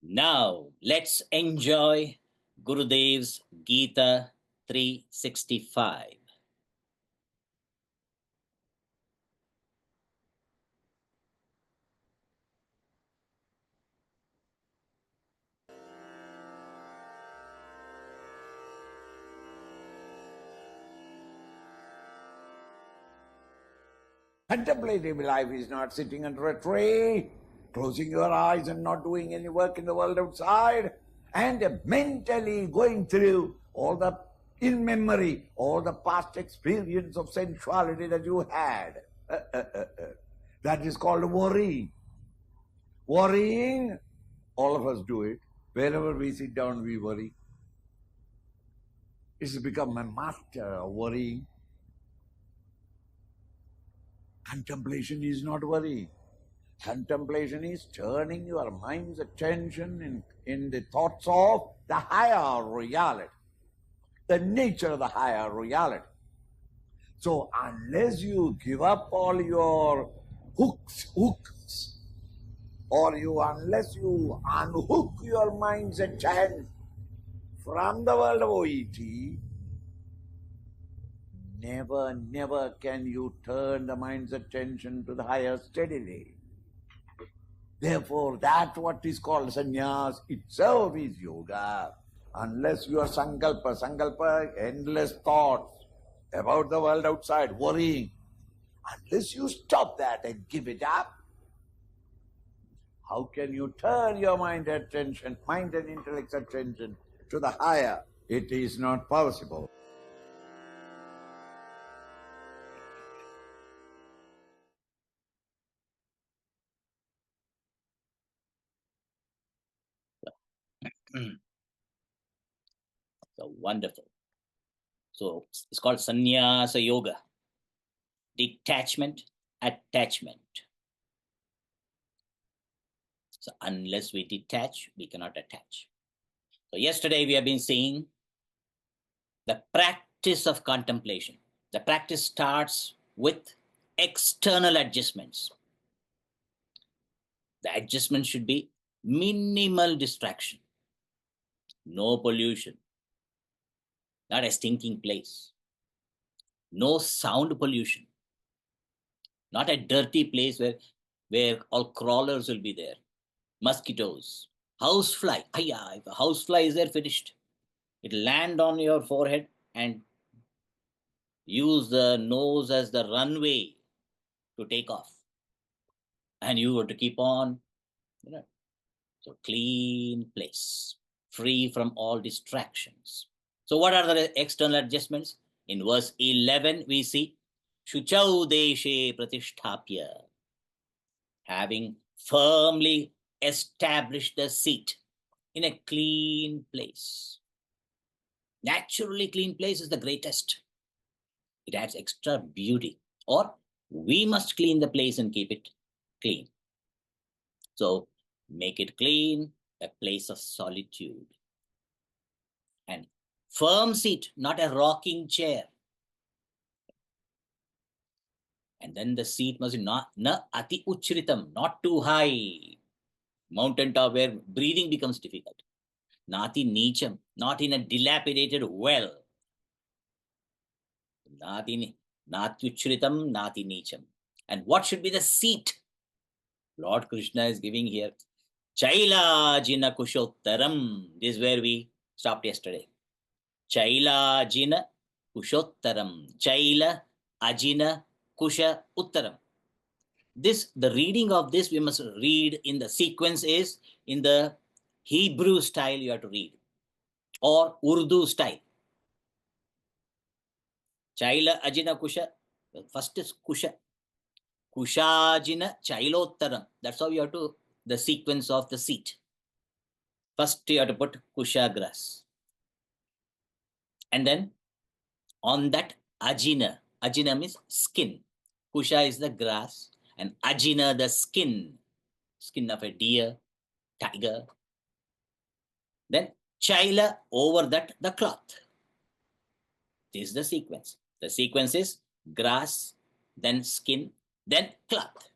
Now, let's enjoy Gurudev's Gita 365. Contemplative life is not sitting under a tree, closing your eyes and not doing any work in the world outside, and mentally going through all the, in memory, all the past experience of sensuality that you had. That is called worry. Worrying, all of us do it. Wherever we sit down, we worry. It's become a master of worrying. Contemplation is not worry. Contemplation is turning your mind's attention in the thoughts of the higher reality, the nature of the higher reality. So unless you give up all your hooks, or unless you unhook your mind's attention from the world of OET, never can you turn the mind's attention to the higher steadily. Therefore, that what is called sannyas itself is yoga. Unless your sankalpa, endless thoughts about the world outside, worrying, unless you stop that and give it up, how can you turn your mind and intellect's attention to the higher? It is not possible. So wonderful. So it's called Sannyasa Yoga. Detachment, attachment. So unless we detach, we cannot attach. So yesterday we have been seeing the practice of contemplation. The practice starts with external adjustments. The adjustment should be minimal distraction, no pollution, not a stinking place, no sound pollution, not a dirty place where all crawlers will be there, mosquitoes, housefly. If a housefly is there, finished. It'll land on your forehead and use the nose as the runway to take off. And you have to keep on, So clean place, free from all distractions. So what are the external adjustments? In verse 11, we see Shuchau Deshe Pratisthapya, having firmly established the seat in a clean place. Naturally, clean place is the greatest. It adds extra beauty. Or we must clean the place and keep it clean. So make it clean, a place of solitude. And firm seat, not a rocking chair. And then the seat must be na ati uchritam, not too high. Mountain top where breathing becomes difficult. Nati nicham, not in a dilapidated well. Nati uchritam, nati nicham. And what should be the seat? Lord Krishna is giving here. Chaila jina kushottaram. This is where we stopped yesterday. Chaila jina kushottaram. Chaila ajina kusha uttaram. The reading of this we must read in the sequence is in the Hebrew style you have to read or Urdu style. Chaila ajina kusha. First is kusha. Kushajina chailottaram. That's how you have to, the sequence of the seat. First you have to put kusha grass. And then on that ajina means skin. Kusha is the grass and ajina the skin of a deer, tiger. Then chaila, over that the cloth. This is the sequence. The sequence is grass, then skin, then cloth.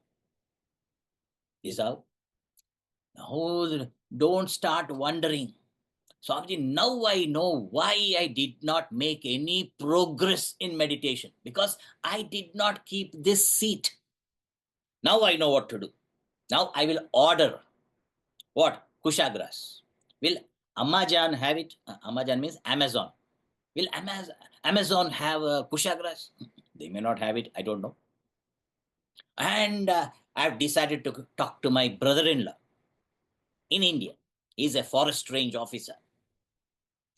This is how. Now Don't start wondering, Swamiji, now I know why I did not make any progress in meditation, because I did not keep this seat. Now I know what to do. Now I will order what? Kushagras. Will Amazon have it? Amazon means Amazon. Will Amazon have Kushagras? They may not have it. I don't know. And I've decided to talk to my brother-in-law in India. He's a forest range officer.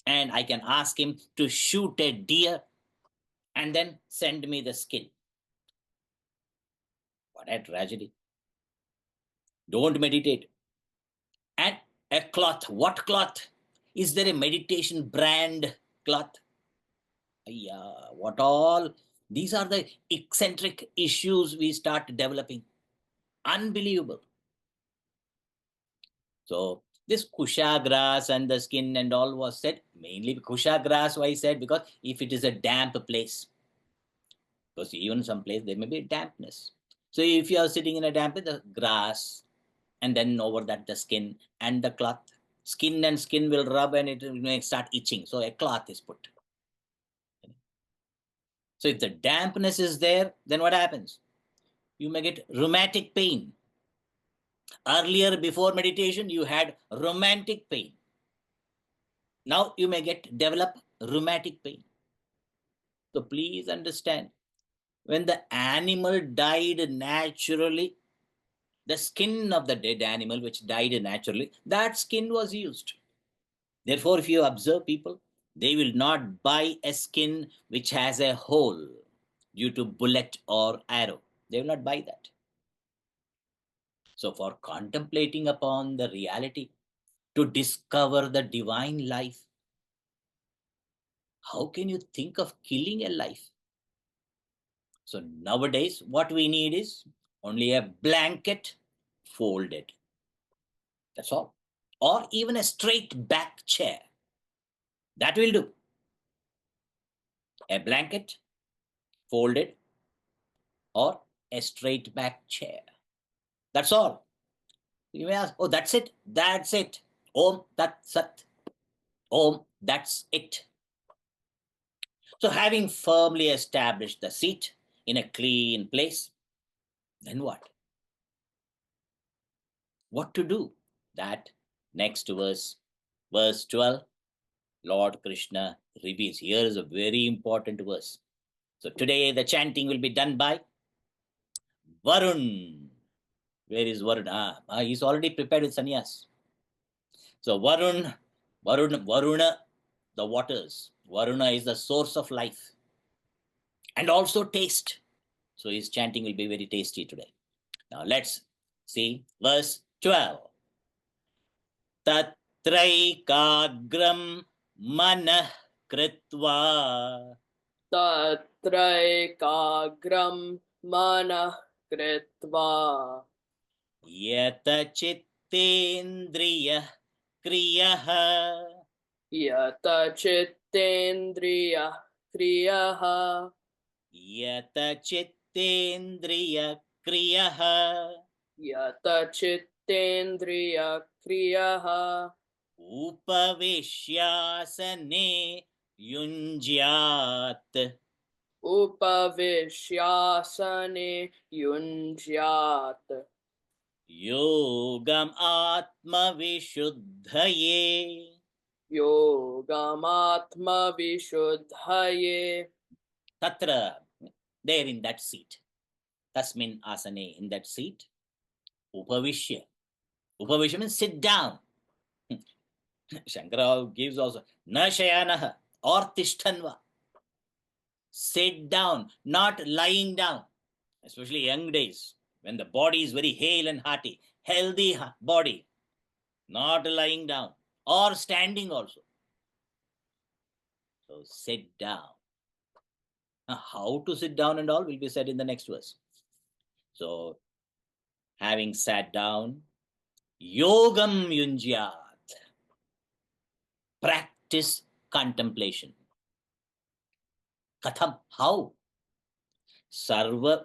And I can ask him to shoot a deer and then send me the skin. What a tragedy. Don't meditate. And a cloth. What cloth? Is there a meditation brand cloth? Yeah, what all? These are the eccentric issues we start developing. Unbelievable. So this kusha grass and the skin and all was said, mainly kusha grass, why I said, because if it is a damp place, because even some place there may be dampness. So if you are sitting in a damp place, the grass, and then over that the skin and the cloth, skin and skin will rub and it may start itching. So a cloth is put. So if the dampness is there, then what happens? You may get rheumatic pain. Earlier, before meditation, you had romantic pain. Now you may develop rheumatic pain. So please understand, when the animal died naturally, the skin of the dead animal which died naturally, that skin was used. Therefore, if you observe people, they will not buy a skin which has a hole due to bullet or arrow. They will not buy that. So for contemplating upon the reality, to discover the divine life, how can you think of killing a life? So nowadays, what we need is only a blanket folded. That's all. Or even a straight back chair. That will do. A blanket folded or a straight back chair. That's all. You may ask, oh, that's it? That's it. Om Tat Sat. Om, that's it. So having firmly established the seat in a clean place, then what? What to do? That next verse, verse 12, Lord Krishna reveals. Here is a very important verse. So today the chanting will be done by Varun. Where is Varun? He's already prepared with sannyas. So Varuna, the waters. Varuna is the source of life. And also taste. So his chanting will be very tasty today. Now let's see verse 12. Tatraikagram manah kritva. Tatraikagram manah kritva. Yata chittendriya kriyaha. Yata chittendriya kriyaha. Yata chittendriya kriyaha. Yata chittendriya kriyaha. Upavishyasane yunjyat. Upavishyasane yunjyat. Yogam atma vishuddhaye. Yogamatma vishuddhaye. Tatra, there in that seat. Tasmin asane, in that seat. Upavishya. Upavishya means sit down. Shankara gives also na shayanaha or tishtanva. Sit down, not lying down. Especially young days, when the body is very hale and hearty, healthy body, not lying down or standing also. So sit down. Now, how to sit down and all will be said in the next verse. So, having sat down, yogam yunjyat. Practice contemplation. Katham, how? Sarva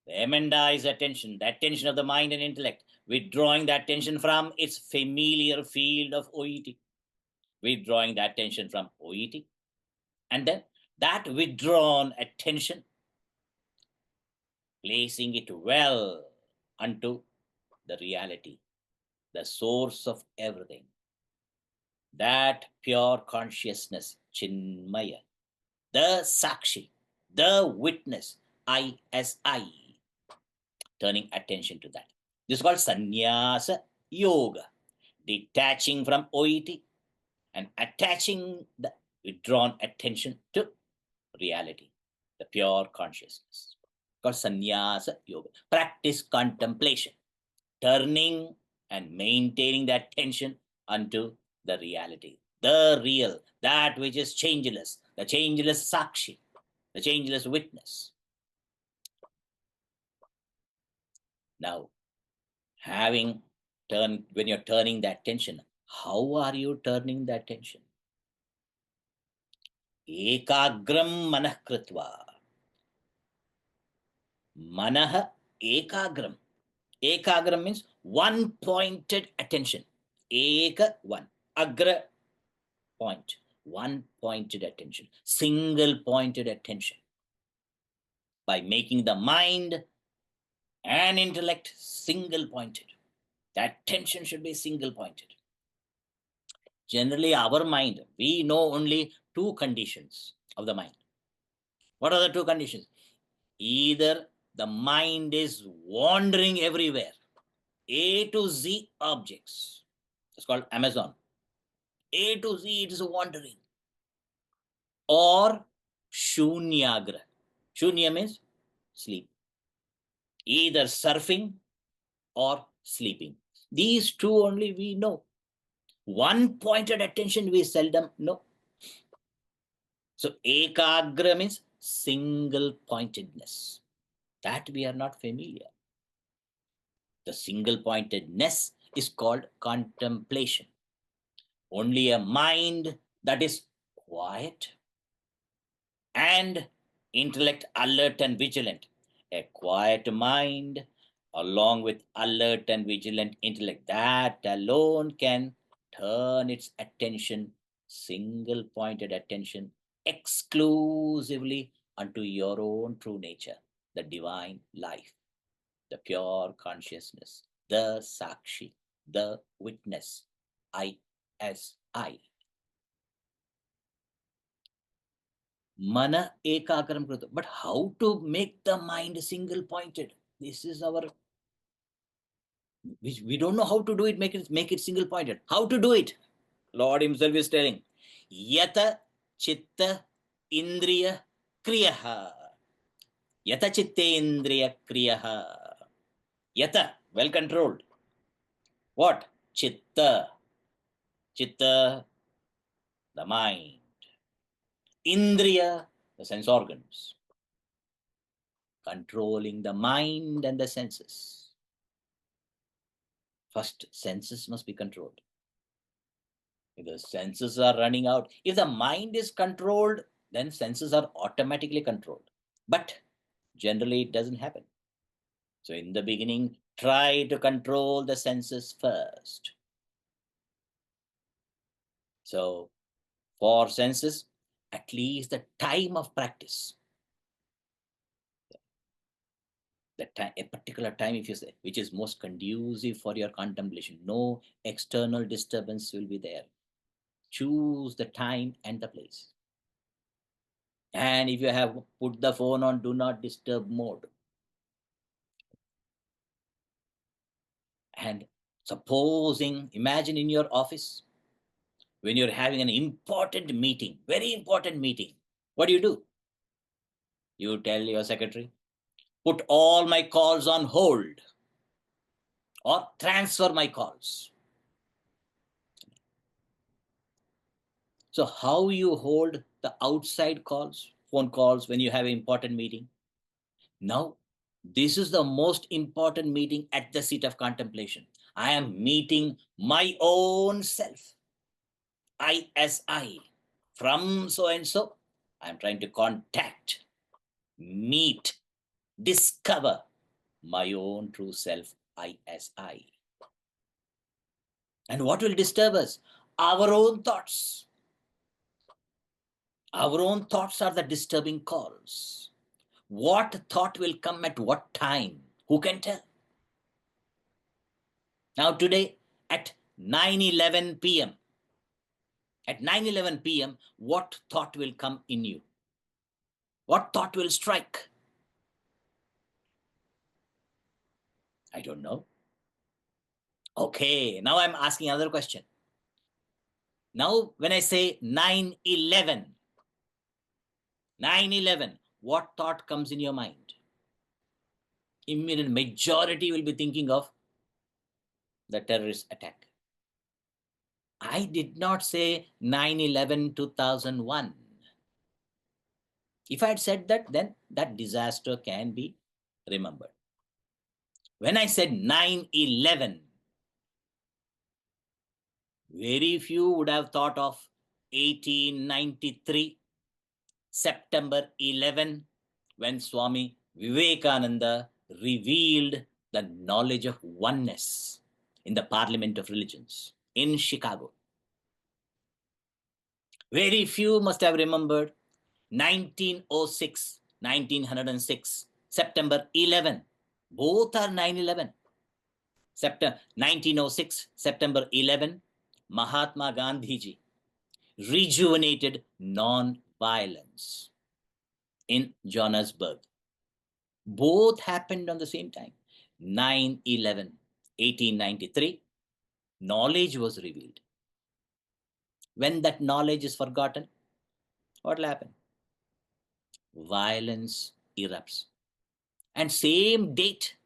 The emenda is attention, the attention of the mind and intellect, withdrawing the attention from its familiar field of OET, withdrawing the attention from OET, and then that withdrawn attention, placing it well unto the reality, the source of everything, that pure consciousness, Chinmaya, the Sakshi, the witness, I as I, turning attention to that. This is called Sannyasa Yoga, detaching from OET and attaching the withdrawn attention to reality, the pure consciousness. Called Sannyasa Yoga. Practice contemplation, turning and maintaining the attention unto the reality, the real, that which is changeless, the changeless Sakshi, the changeless witness. Now, when you're turning the attention, how are you turning the attention? Ekagram manah kritva. Manah ekagram. Ekagram means one-pointed attention. Eka, one. Agra, point. One-pointed attention. Single-pointed attention. By making the mind and intellect single-pointed. The attention should be single-pointed. Generally, our mind, we know only two conditions of the mind. What are the two conditions? Either the mind is wandering everywhere, A to Z objects. It's called Amazon. A to Z, it is wandering. Or Shunyagra. Shunya means sleep. Either surfing or sleeping. These two only we know. One-pointed attention we seldom know. So Ekagra means single-pointedness. That we are not familiar. The single-pointedness is called contemplation. Only a mind that is quiet and intellect alert and vigilant. A quiet mind along with alert and vigilant intellect, that alone can turn its attention, single-pointed attention, exclusively unto your own true nature, the divine life, the pure consciousness, the Sakshi, the witness, I as I. Mana ekakram krita. But how to make the mind single-pointed? This is our, which we don't know how to do it, make it single-pointed. How to do it? Lord himself is telling, Yata chitta indriya kriyaha. Yata chitte indriya kriyaha. Yata, well controlled. What? Chitta. Chitta, the mind. Indriya, the sense organs. Controlling the mind and the senses. First, senses must be controlled. If the senses are running out, if the mind is controlled, then senses are automatically controlled. But generally, it doesn't happen. So in the beginning, try to control the senses first. So for senses, at least the time of practice, a particular time, if you say, which is most conducive for your contemplation, no external disturbance will be there. Choose the time and the place. And if you have put the phone on do not disturb mode, and supposing, imagine in your office, when you're having an important meeting, very important meeting, what do? You tell your secretary, put all my calls on hold or transfer my calls. So how you hold the outside calls, phone calls, when you have an important meeting? Now, this is the most important meeting at the seat of contemplation. I am meeting my own self. I as I. From so and so, I am trying to contact, meet, discover my own true self, I as I. And what will disturb us? Our own thoughts. Our own thoughts are the disturbing cause. What thought will come at what time? Who can tell? Now today at 9:11 p.m., at 9:11 p.m., what thought will come in you? What thought will strike? I don't know. Okay, now I'm asking another question. Now, when I say 9/11, 9/11, what thought comes in your mind? Immediate majority will be thinking of the terrorist attack. I did not say 9/11 2001. If I had said that, then that disaster can be remembered. When I said 9/11, very few would have thought of 1893, September 11, when Swami Vivekananda revealed the knowledge of oneness in the Parliament of Religions in Chicago. Very few must have remembered 1906, 1906, September 11. Both are 9/11. September 1906, September 11, Mahatma Gandhiji rejuvenated non-violence in Johannesburg. Both happened on the same time. 9/11, 1893, knowledge was revealed. When that knowledge is forgotten, what will happen? Violence erupts. And same date,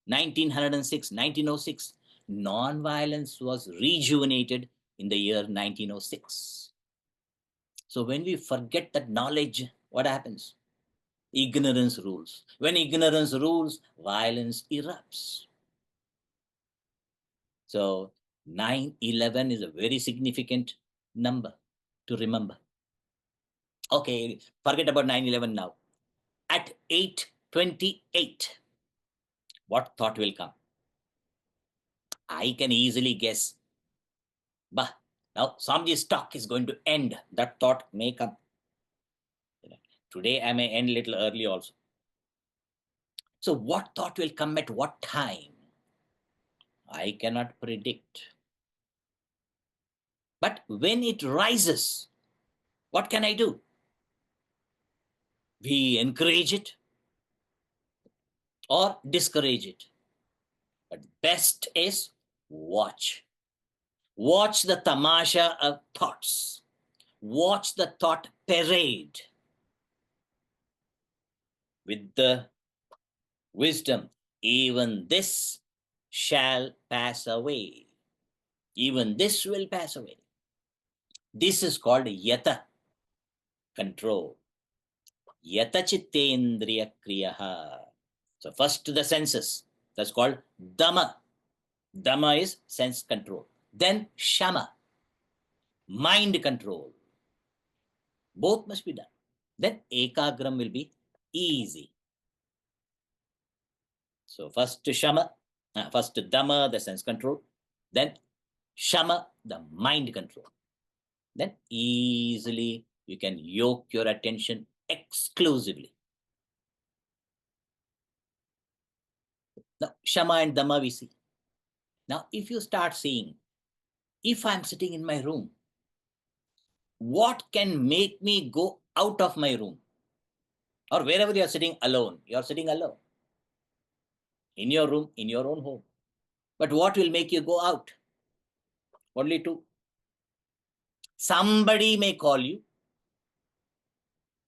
1906, non-violence was rejuvenated in the year 1906. So when we forget that knowledge, what happens? Ignorance rules. When ignorance rules, violence erupts. So 9/11 is a very significant number to remember. Okay, forget about 9/11 now. At 8:28, what thought will come? I can easily guess. Bah, now Swamiji's talk is going to end. That thought may come. Today I may end a little early also. So what thought will come at what time? I cannot predict. But when it rises, what can I do? We encourage it or discourage it. But best is watch. Watch the tamasha of thoughts. Watch the thought parade with the wisdom. Even this shall pass away. Even this will pass away. This is called yata, control. Yata chittendriya kriyaha. So first the senses. That's called dhamma. Dhamma is sense control. Then shama, mind control. Both must be done. Then ekagram will be easy. So first shama, first dhamma, the sense control. Then shama, the mind control. Then easily you can yoke your attention exclusively. Now shama and dhamma we see. Now if you start seeing, if I'm sitting in my room, what can make me go out of my room? Or wherever you're sitting alone, you're sitting alone. In your room, in your own home. But what will make you go out? Only two. Somebody may call you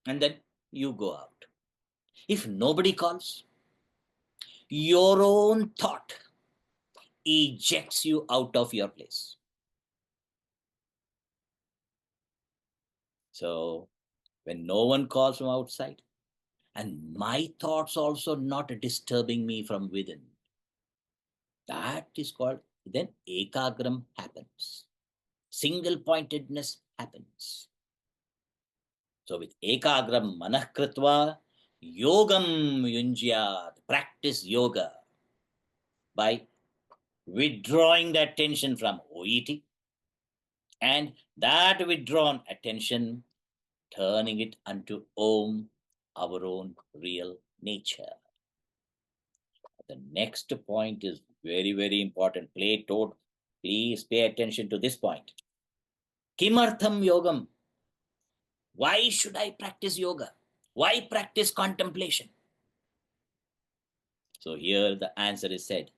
and then you go out. If nobody calls, your own thought ejects you out of your place. So when no one calls from outside and my thoughts also not disturbing me from within, that is called, then ekagram happens. Single pointedness happens. So with ekagram manah kritva Yogam yunjyat. Practice yoga by withdrawing the attention from OET, and that withdrawn attention, turning it unto Om, our own real nature. The next point is very, very important. Please pay attention to this point. Kimartham yogam. Why should I practice yoga? Why practice contemplation? So here the answer is said.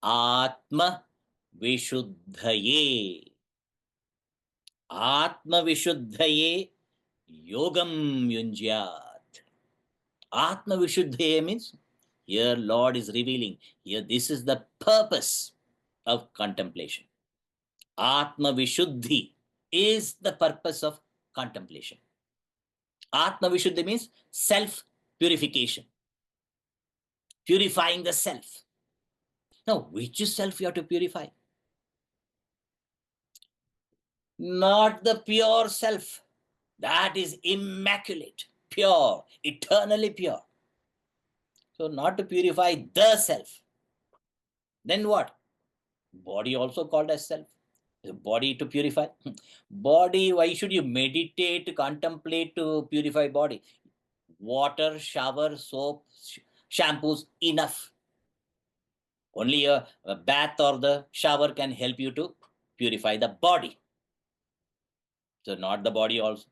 Atma Vishuddhaye. Atma Vishuddhaye Yogam Yunjyat. Atma Vishuddhaye means, here Lord is revealing, here this is the purpose of contemplation. Atma Vishuddhi is the purpose of contemplation. Atma Vishuddhi means self-purification. Purifying the self. Now, which self you have to purify? Not the pure self. That is immaculate, pure, eternally pure. So not to purify the self. Then what? Body also called as self. The body to purify. Body, why should you meditate, contemplate to purify body? Water, shower, soap, shampoos, enough. Only a bath or the shower can help you to purify the body. So not the body also.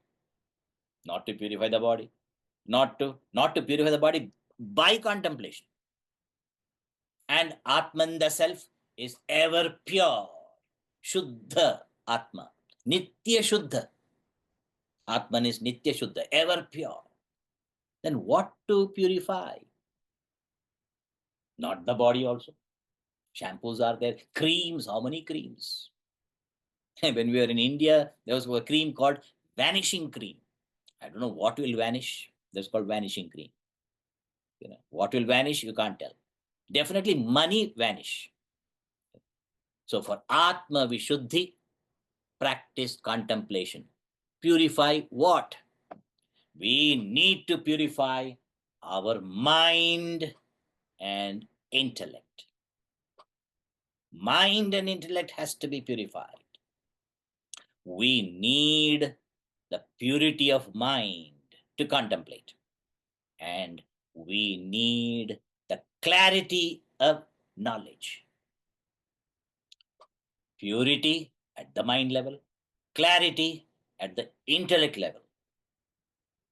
Not to purify the body. Not to purify the body by contemplation. And Atman, the self, is ever pure. Shuddha Atma. Nitya Shuddha. Atman is Nitya Shuddha, ever pure. Then what to purify? Not the body also. Shampoos are there. Creams, how many creams? When we were in India, there was a cream called vanishing cream. I don't know what will vanish. That's called vanishing cream. What will vanish, you can't tell. Definitely money vanish. So for Atma Vishuddhi, practice contemplation. Purify what? We need to purify our mind and intellect. Mind and intellect has to be purified. We need the purity of mind to contemplate. And we need the clarity of knowledge. Purity at the mind level, clarity at the intellect level.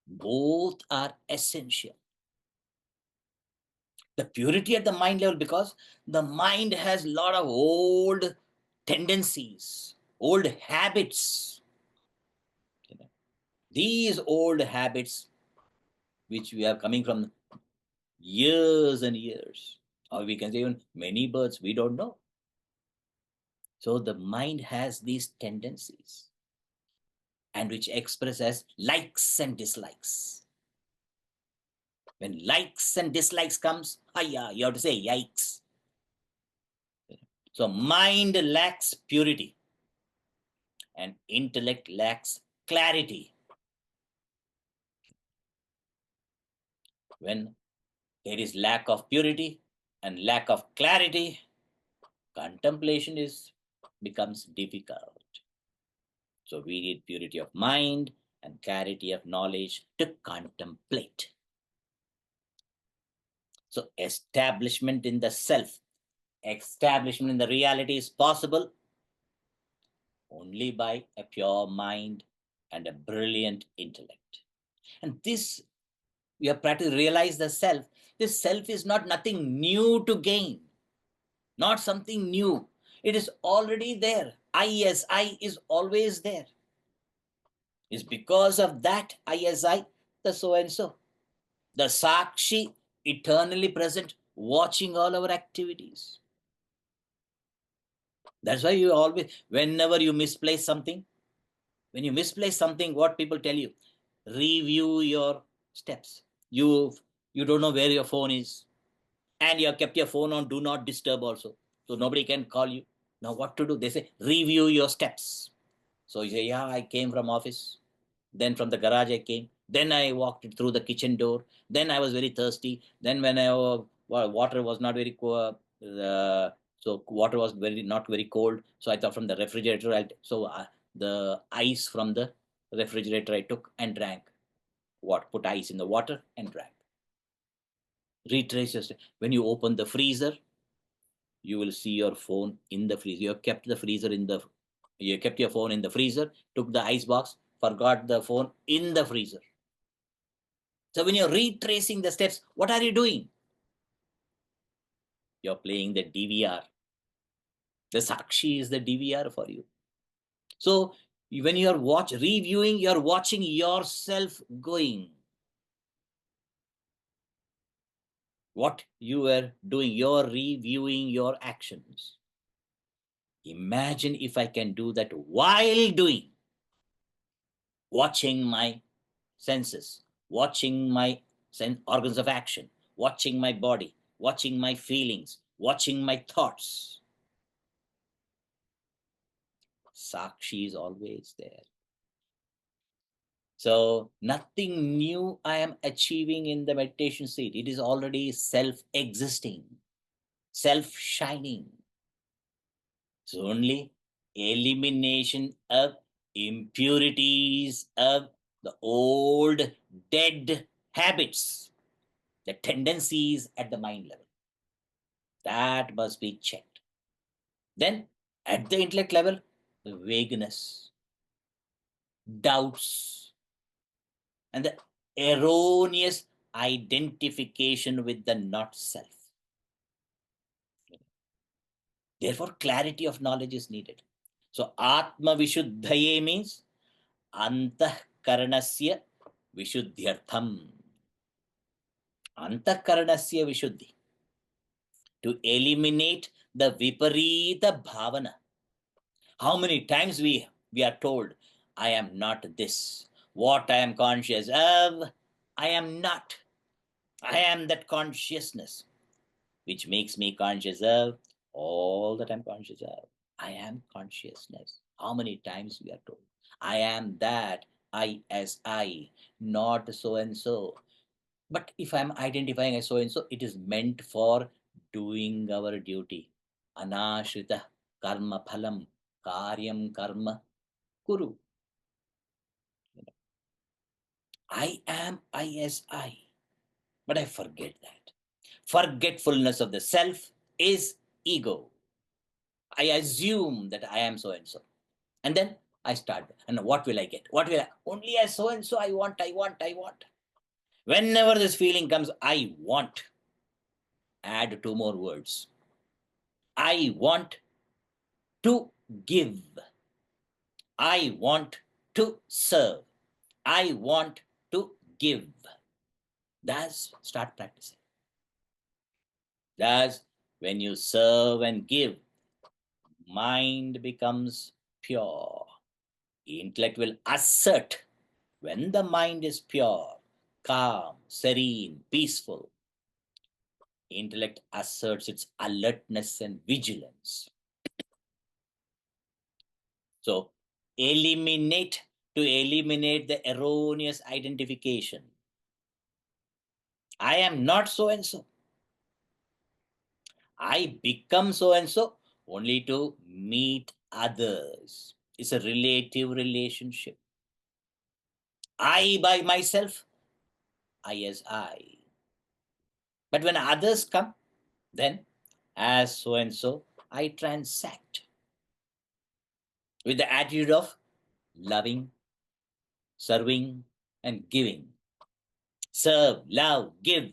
Both are essential. The purity at the mind level, because the mind has a lot of old tendencies, old habits. These old habits, which we are coming from years and years, or we can say even many births, we don't know. So the mind has these tendencies, and which express as likes and dislikes. When likes and dislikes comes, you have to say yikes. So mind lacks purity and intellect lacks clarity. When there is lack of purity and lack of clarity, contemplation becomes difficult. So we need purity of mind and clarity of knowledge to contemplate. So establishment in the self, establishment in the reality is possible only by a pure mind and a brilliant intellect. And this, we have practiced realize the self. This self is not nothing new to gain, not something new. It is already there. I is always there. It's because of that I, the so and so. The Sakshi, eternally present, watching all our activities. That's why you always, whenever you misplace something, when you misplace something, what people tell you? Review your steps. You don't know where your phone is. And you have kept your phone on do not disturb also. So nobody can call you. Now what to do? They say, review your steps. So you say, yeah, I came from office. Then from the garage I came. Then I walked through the kitchen door. Then I was very thirsty. Then when water was not very so water was not very cold. So I thought from the refrigerator. The ice from the refrigerator I took and drank. Put ice in the water and drank. Retrace your step. When you open the freezer, you will see your phone in the freezer. You have kept you kept your phone in the freezer, took the ice box, forgot the phone in the freezer. So when you're retracing the steps, what are you doing? You're playing the DVR. The Sakshi is the DVR for you. So when you're reviewing, you're watching yourself going. What you were doing, you're reviewing your actions. Imagine if I can do that while doing, watching my senses, watching my organs of action, watching my body, watching my feelings, watching my thoughts. Sakshi is always there. So nothing new I am achieving in the meditation state. It is already self-existing, self-shining. So only elimination of impurities of the old dead habits, the tendencies at the mind level. That must be checked. Then at the intellect level, the vagueness, doubts, and the erroneous identification with the not self. Therefore, clarity of knowledge is needed. So, Atma Vishuddhaye means Antahkaranasya Vishuddhyartham. Antahkaranasya Vishuddhi. To eliminate the Viparita Bhavana. How many times we are told, I am not this. What I am conscious of, I am not. I am that consciousness, which makes me conscious of all that I'm conscious of. I am consciousness. How many times we are told? I am that, I as I, not so and so. But if I'm identifying as so and so, it is meant for doing our duty. Anashrita karma phalam karyam karma kuru. I am I as I. But I forget that. Forgetfulness of the self is ego. I assume that I am so and so. And then I start. And what will I get? What will I? Only as so and so I want. Whenever this feeling comes, I want. Add two more words. I want to give. I want to serve. I want to give. That's start practicing. That's when you serve and give, mind becomes pure. Intellect will assert. When the mind is pure, calm, serene, peaceful, intellect asserts its alertness and vigilance. So, eliminate the erroneous identification. I am not so and so. I become so and so only to meet others. It's a relative relationship. I by myself, I as I. But when others come, then as so and so, I transact with the attitude of loving, serving, and giving. Serve, love, give.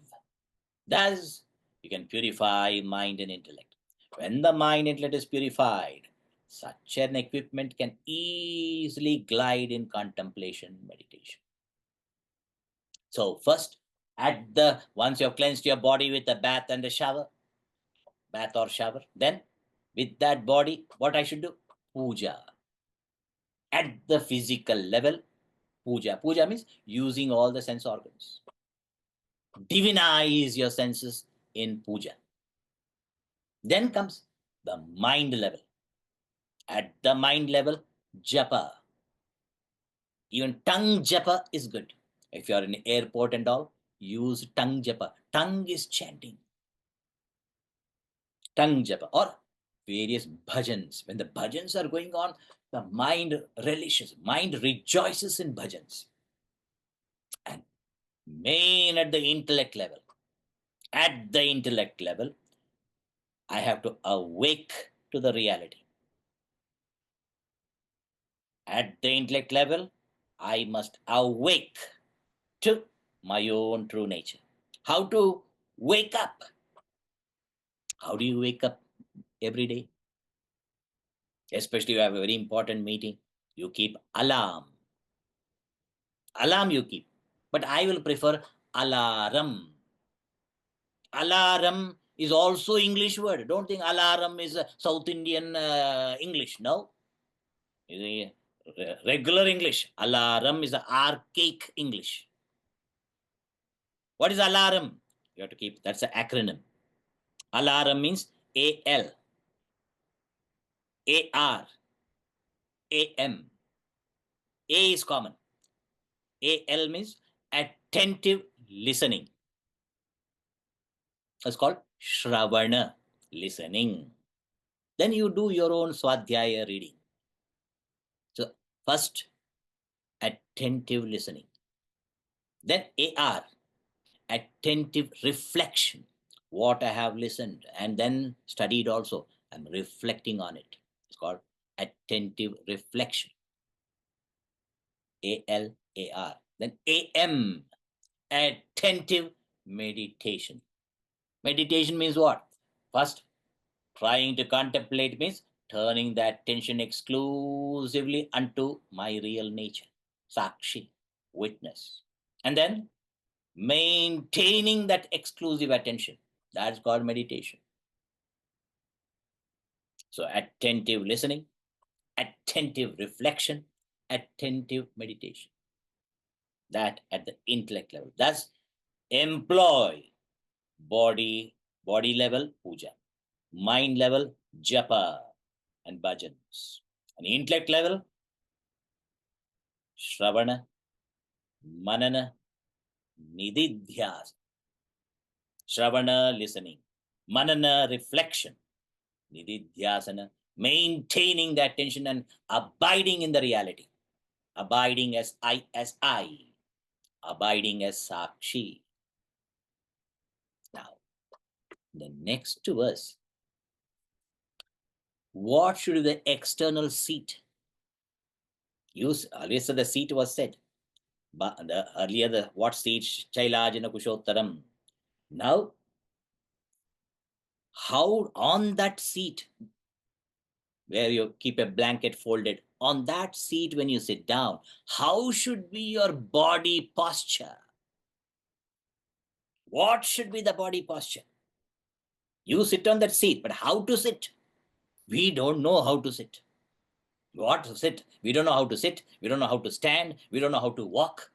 Thus, you can purify mind and intellect. When the mind and intellect is purified, such an equipment can easily glide in contemplation meditation. So first, once you have cleansed your body with a bath and a shower, bath or shower, then with that body, what I should do? Puja. At the physical level, puja. Puja means using all the sense organs. Divinize your senses in puja. Then comes the mind level. At the mind level, japa. Even tongue japa is good. If you are in airport and all, use tongue japa. Tongue is chanting. Tongue japa or various bhajans. When the bhajans are going on, the mind relishes, mind rejoices in bhajans. And main at the intellect level. At the intellect level, I have to awake to the reality. At the intellect level, I must awake to my own true nature. How to wake up? How do you wake up every day? Especially you have a very important meeting, you keep alarm. Alarm you keep. But I will prefer alarm. Alarm is also English word. Don't think alarm is a South Indian English. No. Regular English. Alarm is an archaic English. What is alarm? You have to keep, that's an acronym. Alarm means A-L, A-R, A-M. A is common. A-L means attentive listening. It's called Shravana, listening. Then you do your own Swadhyaya reading. So first, attentive listening. Then AR, attentive reflection. What I have listened and then studied also, I'm reflecting on it. It's called attentive reflection. A-L-A-R. Then A-M, attentive meditation. Meditation means what? First, trying to contemplate means turning the attention exclusively unto my real nature, Sakshi, witness. And then maintaining that exclusive attention. That's called meditation. So attentive listening, attentive reflection, attentive meditation. That at the intellect level. That's employ body level puja, mind level japa and bhajans. And intellect level, Shravana, Manana, Nididhyas. Shravana, listening. Manana, reflection. Nididhyasana, maintaining the attention and abiding in the reality. Abiding as I, abiding as Sakshi. Now, the next verse. What should be the external seat? Earlier the seat was said. But earlier what seat? Chailajana Kushottaram. Now, how on that seat where you keep a blanket folded, on that seat when you sit down, how should be your body posture? What should be the body posture? You sit on that seat, but how to sit? We don't know how to sit. What to sit? We don't know how to sit. We don't know how to stand. We don't know how to walk.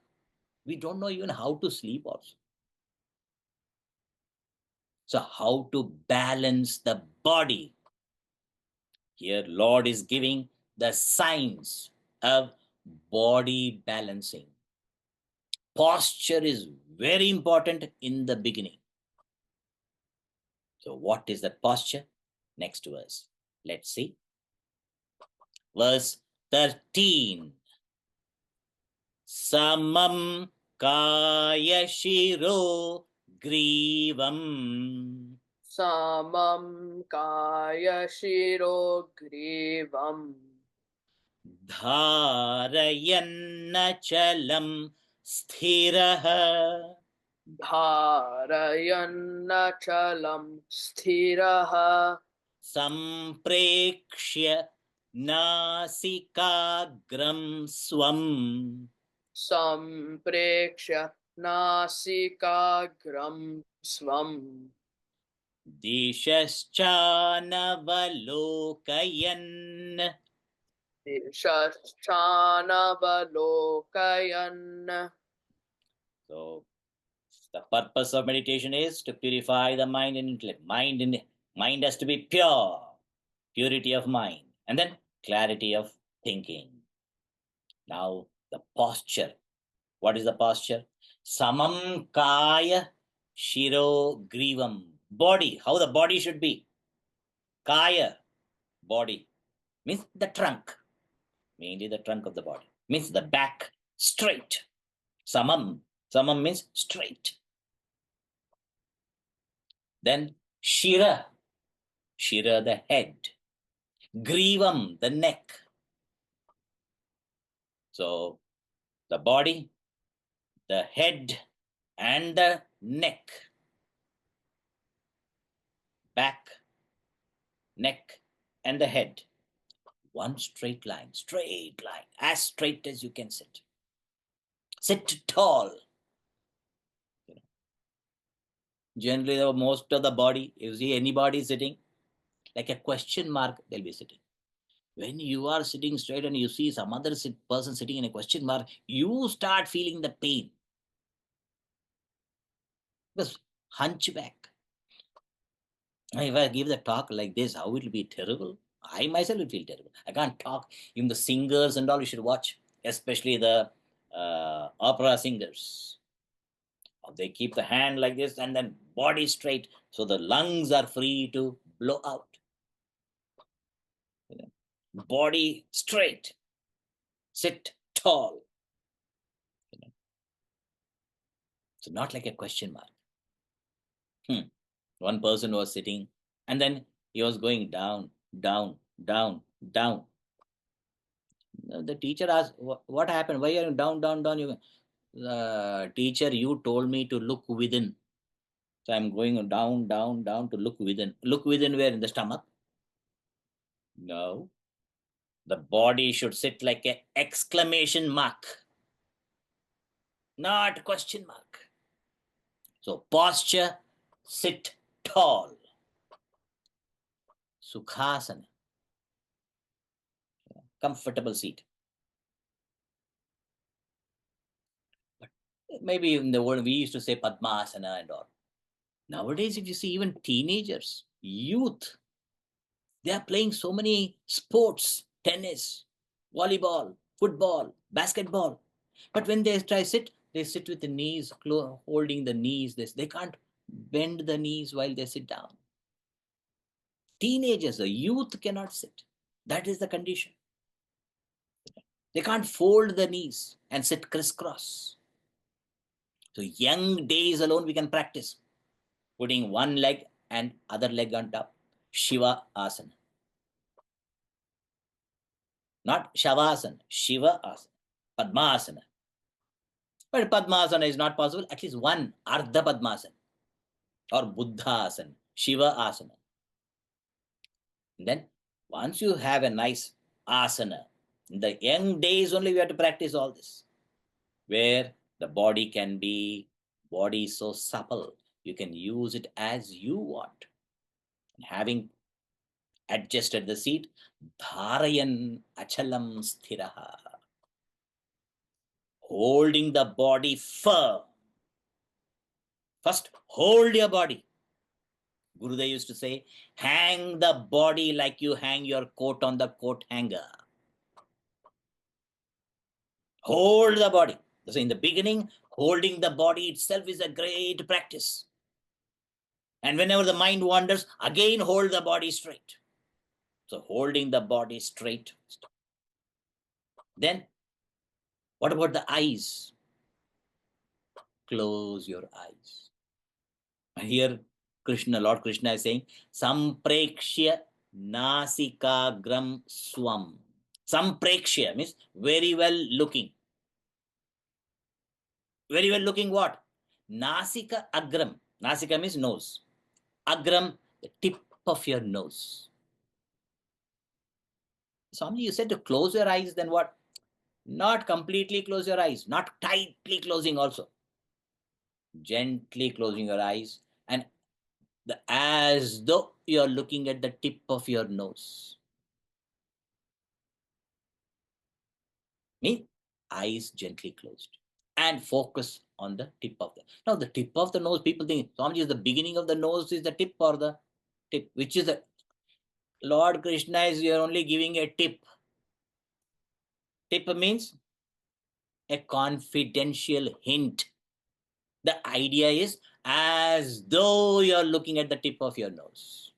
We don't know even how to sleep also. So how to balance the body? Here Lord is giving the signs of body balancing. Posture is very important in the beginning. So what is that posture? Next verse. Let's see. Verse 13. Samam kaya shiro grivam. Samam kaya shiro grivam. Dharayanna chalam sthiraha. Dharayanna chalam sthiraha. Samprekshya nasikagram swam. Samprekshya nasikagram swam. Dishaschanavalokayan. Dishashanavalokayan. So the purpose of meditation is to purify the mind and intellect. Mind has to be pure. Purity of mind. And then clarity of thinking. Now the posture. What is the posture? Samam kaya shiro grivam. Body, how the body should be. Kaya, body, means the trunk, mainly the trunk of the body, means the back straight. Samam, samam means straight. Then shira, shira the head. Grivam, the neck. So the body, the head, and the neck. Back, neck, and the head. One straight line, as straight as you can sit. Sit tall. Generally, most of the body, you see anybody sitting, like a question mark, they'll be sitting. When you are sitting straight and you see some other person sitting in a question mark, you start feeling the pain. Because hunchback. If I give the talk like this, how it will be terrible? I myself will feel terrible. I can't talk. Even the singers and all, you should watch, especially the opera singers. They keep the hand like this and then body straight, so the lungs are free to blow out. Body straight, sit tall. So not like a question mark. One person was sitting and then he was going down, down, down, down. The teacher asked, what happened? Why are you down, down, down? Teacher, you told me to look within. So I'm going down, down, down to look within. Look within where? In the stomach? No. The body should sit like an exclamation mark, not question mark. So posture, sit tall. Sukhasana, comfortable seat. But maybe in the world we used to say Padmasana and all. Nowadays, if you see even teenagers, youth, they are playing so many sports, tennis, volleyball, football, basketball. But when they try sit, they sit with the knees, holding the knees. They can't bend the knees while they sit down. Teenagers, the youth cannot sit. That is the condition. They can't fold the knees and sit crisscross. So young days alone we can practice. Putting one leg and other leg on top. Shiva asana. Not Shavasana, Shiva asana. Padmasana. But Padmasana is not possible. At least one Ardha Padmasana or Buddha asana, Shiva asana. And then once you have a nice asana, in the young days only we have to practice all this, where the body can be, body is so supple, you can use it as you want. And having adjusted the seat, Dharayan Achalam Sthiraha. Holding the body firm. First, hold your body. Gurudev used to say, hang the body like you hang your coat on the coat hanger. Hold the body. So in the beginning, holding the body itself is a great practice. And whenever the mind wanders, again hold the body straight. So holding the body straight. Then, what about the eyes? Close your eyes. Here, Lord Krishna is saying, Samprekshya Nasikagram Swam. Samprekshya means very well looking. Very well looking what? Nasika Agram. Nasika means nose. Agram, the tip of your nose. Swamiji, you said to close your eyes, then what? Not completely close your eyes, not tightly closing also. Gently closing your eyes, and as though you're looking at the tip of your nose. Mean eyes gently closed and focus on the tip of the. Now the tip of the nose, people think, Swamiji, is the beginning of the nose is the tip or the tip? Which is the Lord Krishna is you're only giving a tip. Tip means a confidential hint. The idea is as though you're looking at the tip of your nose.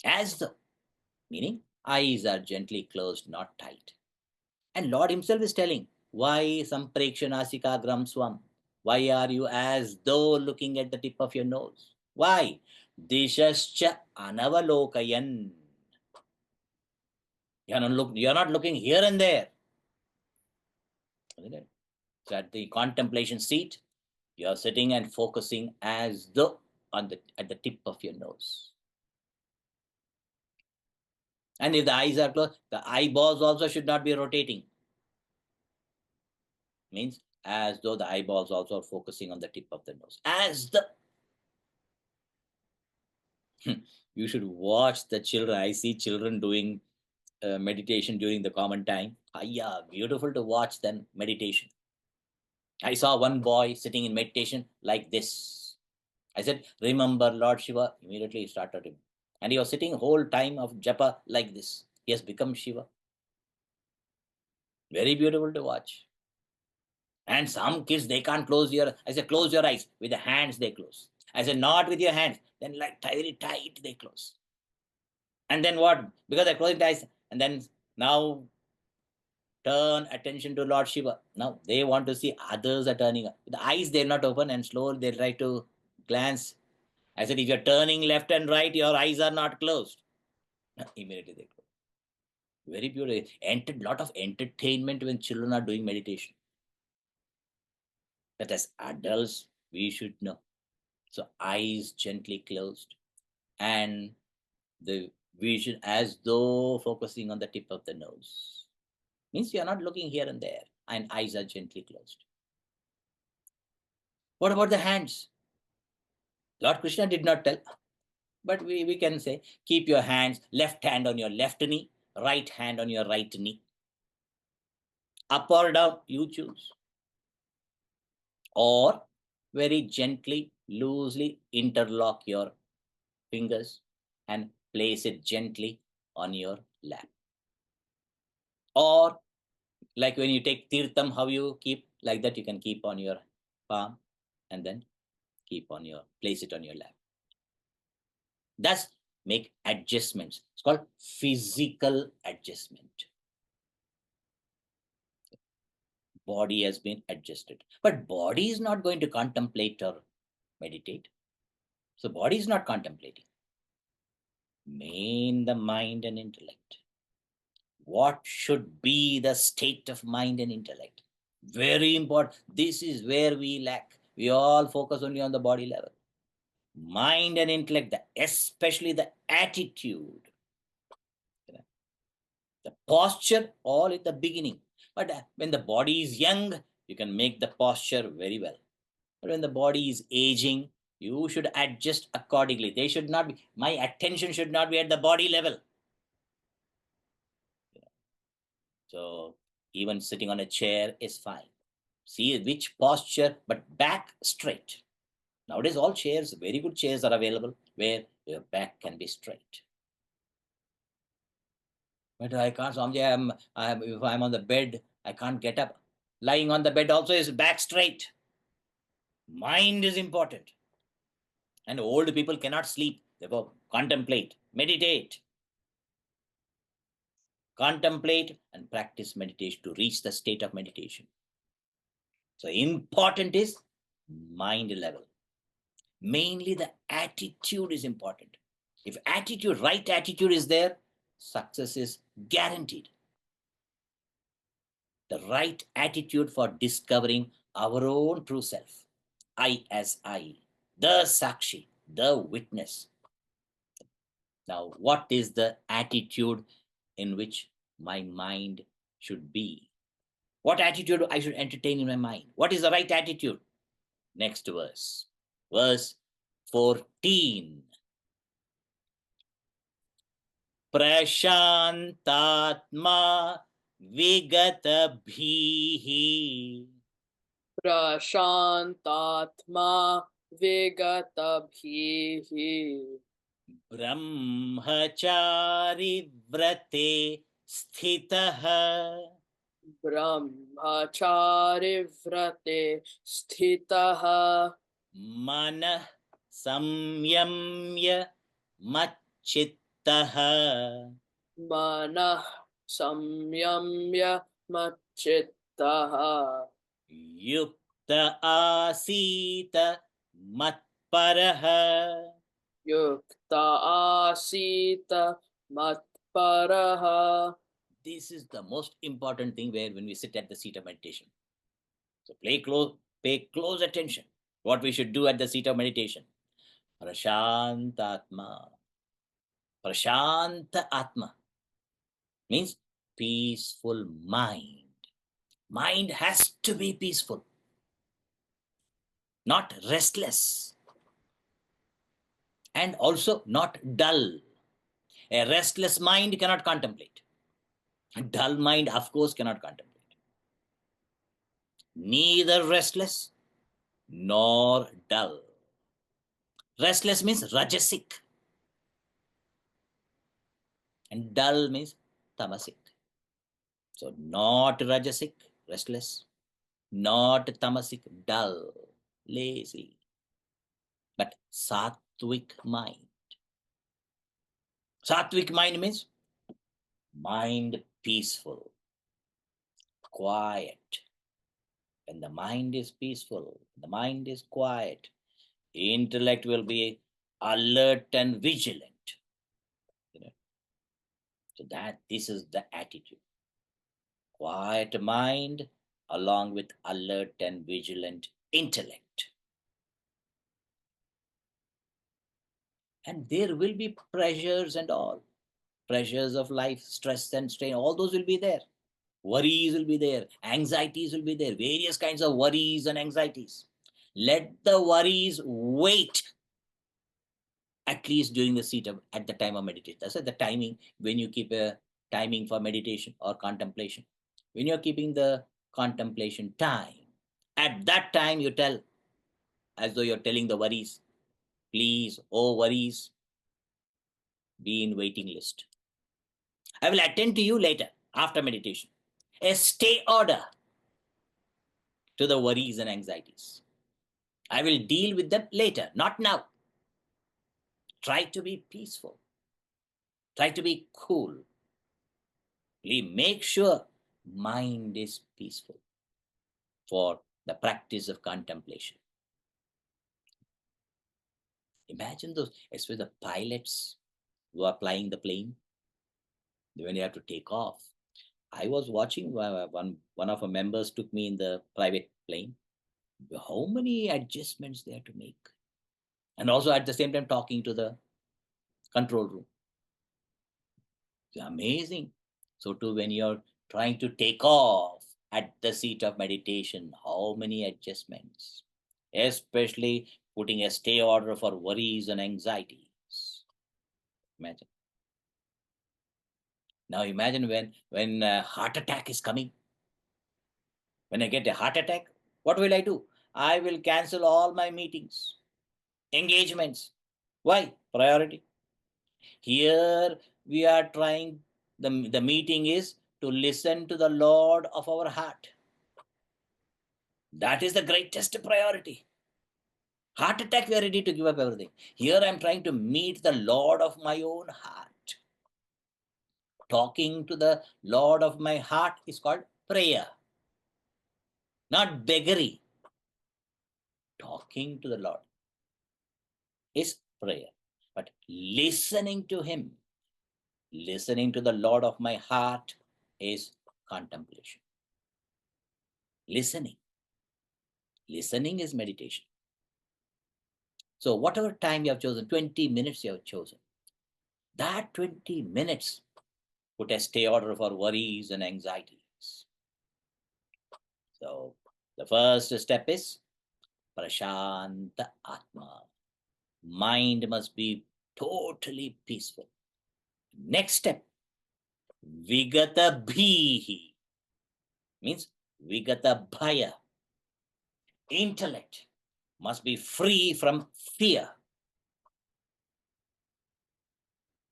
As though, meaning eyes are gently closed, not tight. And Lord himself is telling, why samprekshanasika gram swam? Why are you as though looking at the tip of your nose? Why? Dishascha anavalokayan. You're not looking here and there. Isn't it? So at the contemplation seat, you're sitting and focusing as though at the tip of your nose. And if the eyes are closed, the eyeballs also should not be rotating. Means as though the eyeballs also are focusing on the tip of the nose. As the you should watch the children. I see children doing meditation during the common time. Yeah, beautiful to watch them meditation. I saw one boy sitting in meditation like this. I said, remember Lord Shiva. Immediately he started him. And he was sitting whole time of japa like this. He has become Shiva. Very beautiful to watch. And some kids, they can't close I said, close your eyes. With the hands they close. I said, not with your hands. Then like very tight they close. And then what? Because they're closing eyes. And then now turn attention to Lord Shiva. Now they want to see others are turning up. The eyes, they're not open, and slowly they try to glance. I said, if you're turning left and right, your eyes are not closed. Immediately they close. Very beautiful. Lot of entertainment when children are doing meditation. But as adults, we should know. So eyes gently closed and the vision as though focusing on the tip of the nose. Means you are not looking here and there, and eyes are gently closed. What about the hands? Lord Krishna did not tell, but we can say, keep your hands, left hand on your left knee, right hand on your right knee. Up or down, you choose. Or very gently, loosely interlock your fingers and place it gently on your lap. Or like when you take tirtham, how you keep, like that you can keep on your palm and then place it on your lap. Thus make adjustments. It's called physical adjustment. Body has been adjusted. But body is not going to contemplate or meditate. So body is not contemplating. Main the mind and intellect. What should be the state of mind and intellect? Very important. This is where we lack. We all focus only on the body level. Mind and intellect, especially the attitude, the posture, all at the beginning. But when the body is young, you can make the posture very well. But when the body is aging, you should adjust accordingly. They should not be, my attention should not be at the body level. So even sitting on a chair is fine. See which posture, but back straight. Nowadays, all chairs, very good chairs are available where your back can be straight. But I can't, Swamiji, if I'm on the bed, I can't get up. Lying on the bed also is back straight. Mind is important. And old people cannot sleep. Therefore, contemplate, meditate. Contemplate and practice meditation to reach the state of meditation. So important is mind level. Mainly the attitude is important. If attitude, right attitude is there, success is guaranteed. The right attitude for discovering our own true self. I as I, the Sakshi, the witness. Now, what is the attitude in which my mind should be? What attitude I should entertain in my mind? What is the right attitude? Next verse. Verse 14. Prashantatma vigatabhihi. Prashantatma vigatabhihi. Brahmachari vrate sthitaha. Brahmachari vrate sthitaha. Mana samyamya machittaha. Manah samyamya machittaha. Yukta asita matparaha. Yukta asita matparaha. This is the most important thing where when we sit at the seat of meditation. So pay close attention. What we should do at the seat of meditation. Prashantatma. Prashanta Atma means peaceful mind. Mind has to be peaceful, not restless, and also not dull. A restless mind cannot contemplate. A dull mind, of course, cannot contemplate. Neither restless nor dull. Restless means rajasic, and dull means tamasic. So not rajasic, restless, not tamasic, dull, lazy, but sattvic mind. Sattvic mind means mind peaceful, quiet. When the mind is peaceful, the mind is quiet, intellect will be alert and vigilant. So this is the attitude. Quiet mind along with alert and vigilant intellect. And there will be pressures and all. Pressures of life, stress and strain, all those will be there. Worries will be there, anxieties will be there, various kinds of worries and anxieties. Let the worries wait, at least during the seat of, at the time of meditation. That's the timing when you keep a timing for meditation or contemplation. When you're keeping the contemplation time, at that time you tell, as though you're telling the worries, please, oh worries, be in waiting list. I will attend to you later, after meditation. A stay order to the worries and anxieties. I will deal with them later, not now. Try to be peaceful. Try to be cool. Please make sure mind is peaceful for the practice of contemplation. Imagine those, especially the pilots who are flying the plane, when you have to take off. I was watching, one of our members took me in the private plane. How many adjustments they have to make? And also at the same time talking to the control room. It's amazing. So too, when you're trying to take off at the seat of meditation, how many adjustments, especially putting a stay order for worries and anxieties. Imagine. Now imagine when a heart attack is coming. When I get a heart attack, what will I do? I will cancel all my meetings, engagements. Why? Priority. Here we are trying, the meeting is to listen to the Lord of our heart. That is the greatest priority. Heart attack, we are ready to give up everything. Here I am trying to meet the Lord of my own heart. Talking to the Lord of my heart is called prayer, not beggary. Talking to the Lord is prayer. But listening to Him, listening to the Lord of my heart is contemplation. Listening. Listening is meditation. So whatever time you have chosen, 20 minutes you have chosen, that 20 minutes put a stay order for worries and anxieties. So the first step is Prashanta Atma. Mind must be totally peaceful. Next step, Vigata Bhihi, means Vigata Bhaya. Intellect must be free from fear.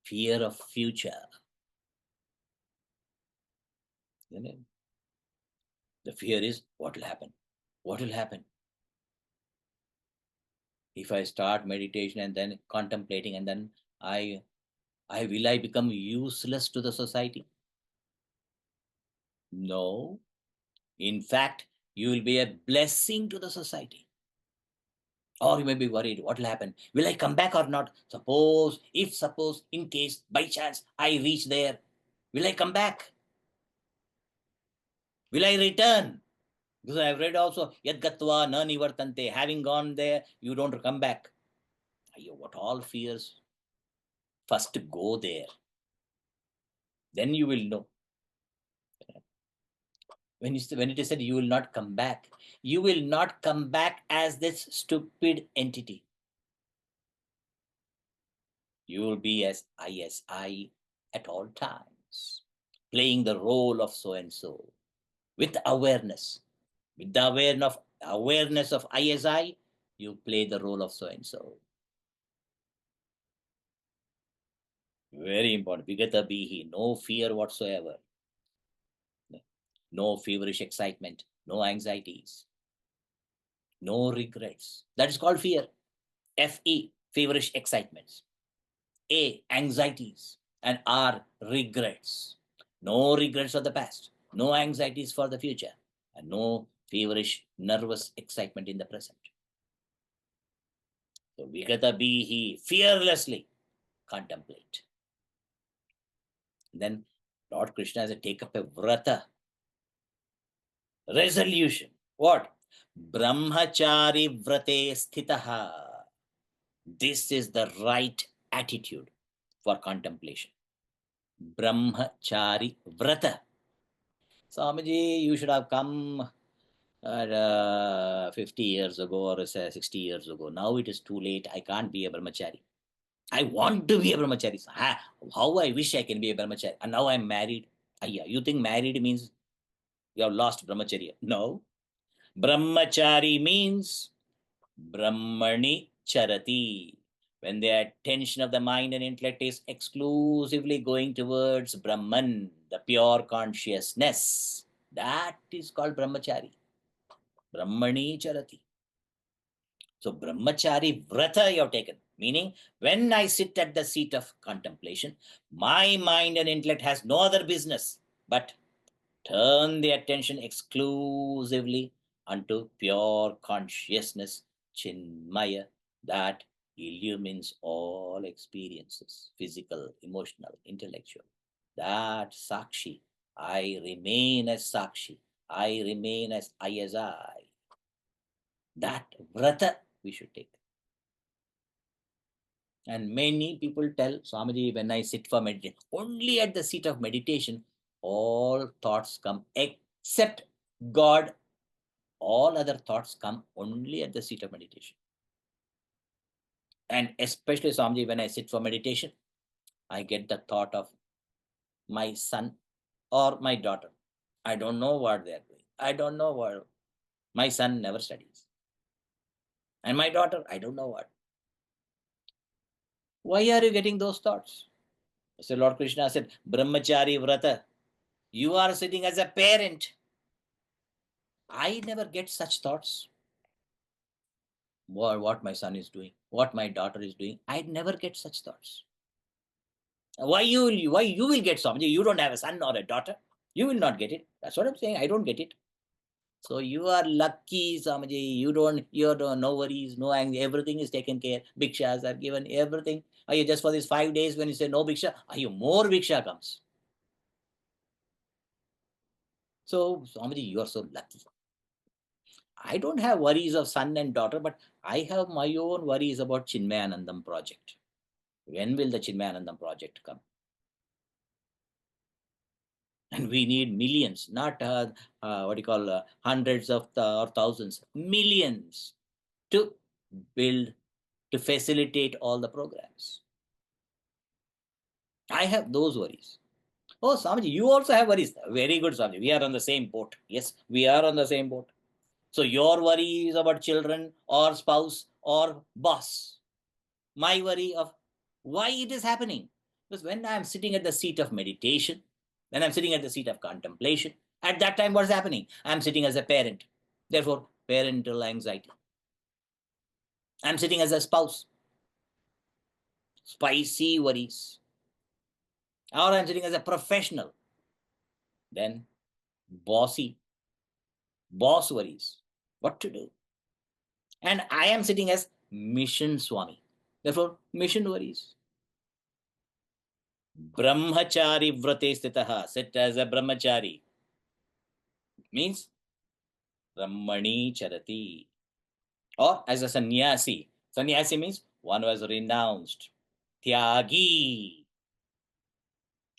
Fear of future. You know? The fear is, what will happen? What will happen? If I start meditation and then contemplating and then I become useless to the society? No. In fact, you will be a blessing to the society. Or you may be worried, what will happen? Will I come back or not? Suppose, in case, by chance, I reach there, will I come back? Will I return? Because I have read also, yad gatva na nivartante, having gone there, you don't come back. What all fears? First go there. Then you will know. When it is said you will not come back as this stupid entity. You will be as ISI at all times, playing the role of so and so with awareness. With the awareness of ISI, you play the role of so and so. Very important. Vigata bihi, no fear whatsoever. No feverish excitement, no anxieties, no regrets. That is called fear. FE, feverish excitements. A, anxieties. And R, regrets. No regrets of the past, no anxieties for the future, and no feverish, nervous excitement in the present. So, Vigata bihi, fearlessly contemplate. Then Lord Krishna said, take up a vrata, resolution. What? Brahmachari vrate sthitaha. This is the right attitude for contemplation. Brahmachari vrata. Swamiji, you should have come 50 years ago or 60 years ago. Now it is too late. I can't be a brahmachari. I want to be a brahmachari. How I wish I can be a brahmachari. And now I'm married. You think married means you have lost brahmacharya? No. Brahmachari means Brahmani charati. When the attention of the mind and intellect is exclusively going towards Brahman, the pure consciousness, that is called brahmachari. Brahmani charati. So brahmachari vrata you have taken, meaning when I sit at the seat of contemplation, my mind and intellect has no other business but turn the attention exclusively unto pure consciousness, Chinmaya, that illumines all experiences, physical, emotional, intellectual. That Sakshi, I remain as Sakshi, I remain as I. That vrata we should take. And many people tell, Swamiji, when I sit for meditation, only at the seat of meditation, all thoughts come except God. All other thoughts come only at the seat of meditation. And especially, Swamiji, when I sit for meditation, I get the thought of my son or my daughter. I don't know what they are doing. I don't know what. My son never studies. And my daughter, I don't know what. Why are you getting those thoughts? So Lord Krishna said, Brahmachari Vrata, you are sitting as a parent. I never get such thoughts. What my son is doing, what my daughter is doing. I never get such thoughts. Why you will get something? You don't have a son or a daughter. You will not get it. That's what I'm saying. I don't get it. So you are lucky, Swamiji. You don't no worries, no anxiety. Everything is taken care. Bhikshas are given, everything. Are you just for these 5 days when you say no bhiksha? Are you more bhiksha comes? So, Swamiji, you are so lucky. I don't have worries of son and daughter, but I have my own worries about Chinmayanandam project. When will the Chinmayanandam project come? And we need millions, not hundreds of or thousands, millions to build, to facilitate all the programs. I have those worries. Oh, Swamiji, you also have worries. Very good, Swamiji. We are on the same boat. Yes, we are on the same boat. So your worry is about children or spouse or boss. My worry of why it is happening. Because when I am sitting at the seat of meditation, when I'm sitting at the seat of contemplation, At that time, what's happening? I'm sitting as a parent. Therefore, parental anxiety. I'm sitting as a spouse. Spicy worries. Or I'm sitting as a professional. Then boss worries. What to do? And I am sitting as mission Swami. Therefore, mission worries. Brahmachari vrate stitaha. Sit as a brahmachari. Means Brahmani charati. Or as a sannyasi. Sannyasi means one who has renounced. Tyagi.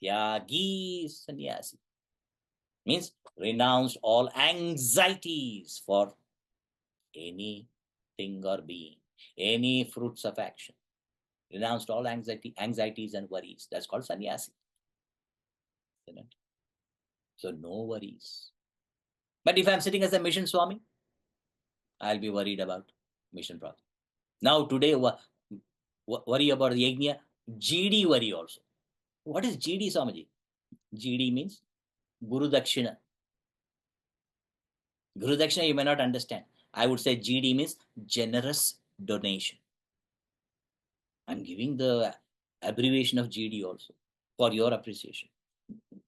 Tyagi sannyasi. Means renounced all anxieties for anything or being, any fruits of action. Renounced all anxieties and worries. That's called sannyasi. So no worries. But if I'm sitting as a mission Swami, I'll be worried about mission project. Now today, worry about the yajna, GD worry also. What is GD, Swamiji? GD means Gurudakshina. Gurudakshina you may not understand. I would say GD means generous donation. I'm giving the abbreviation of GD also for your appreciation.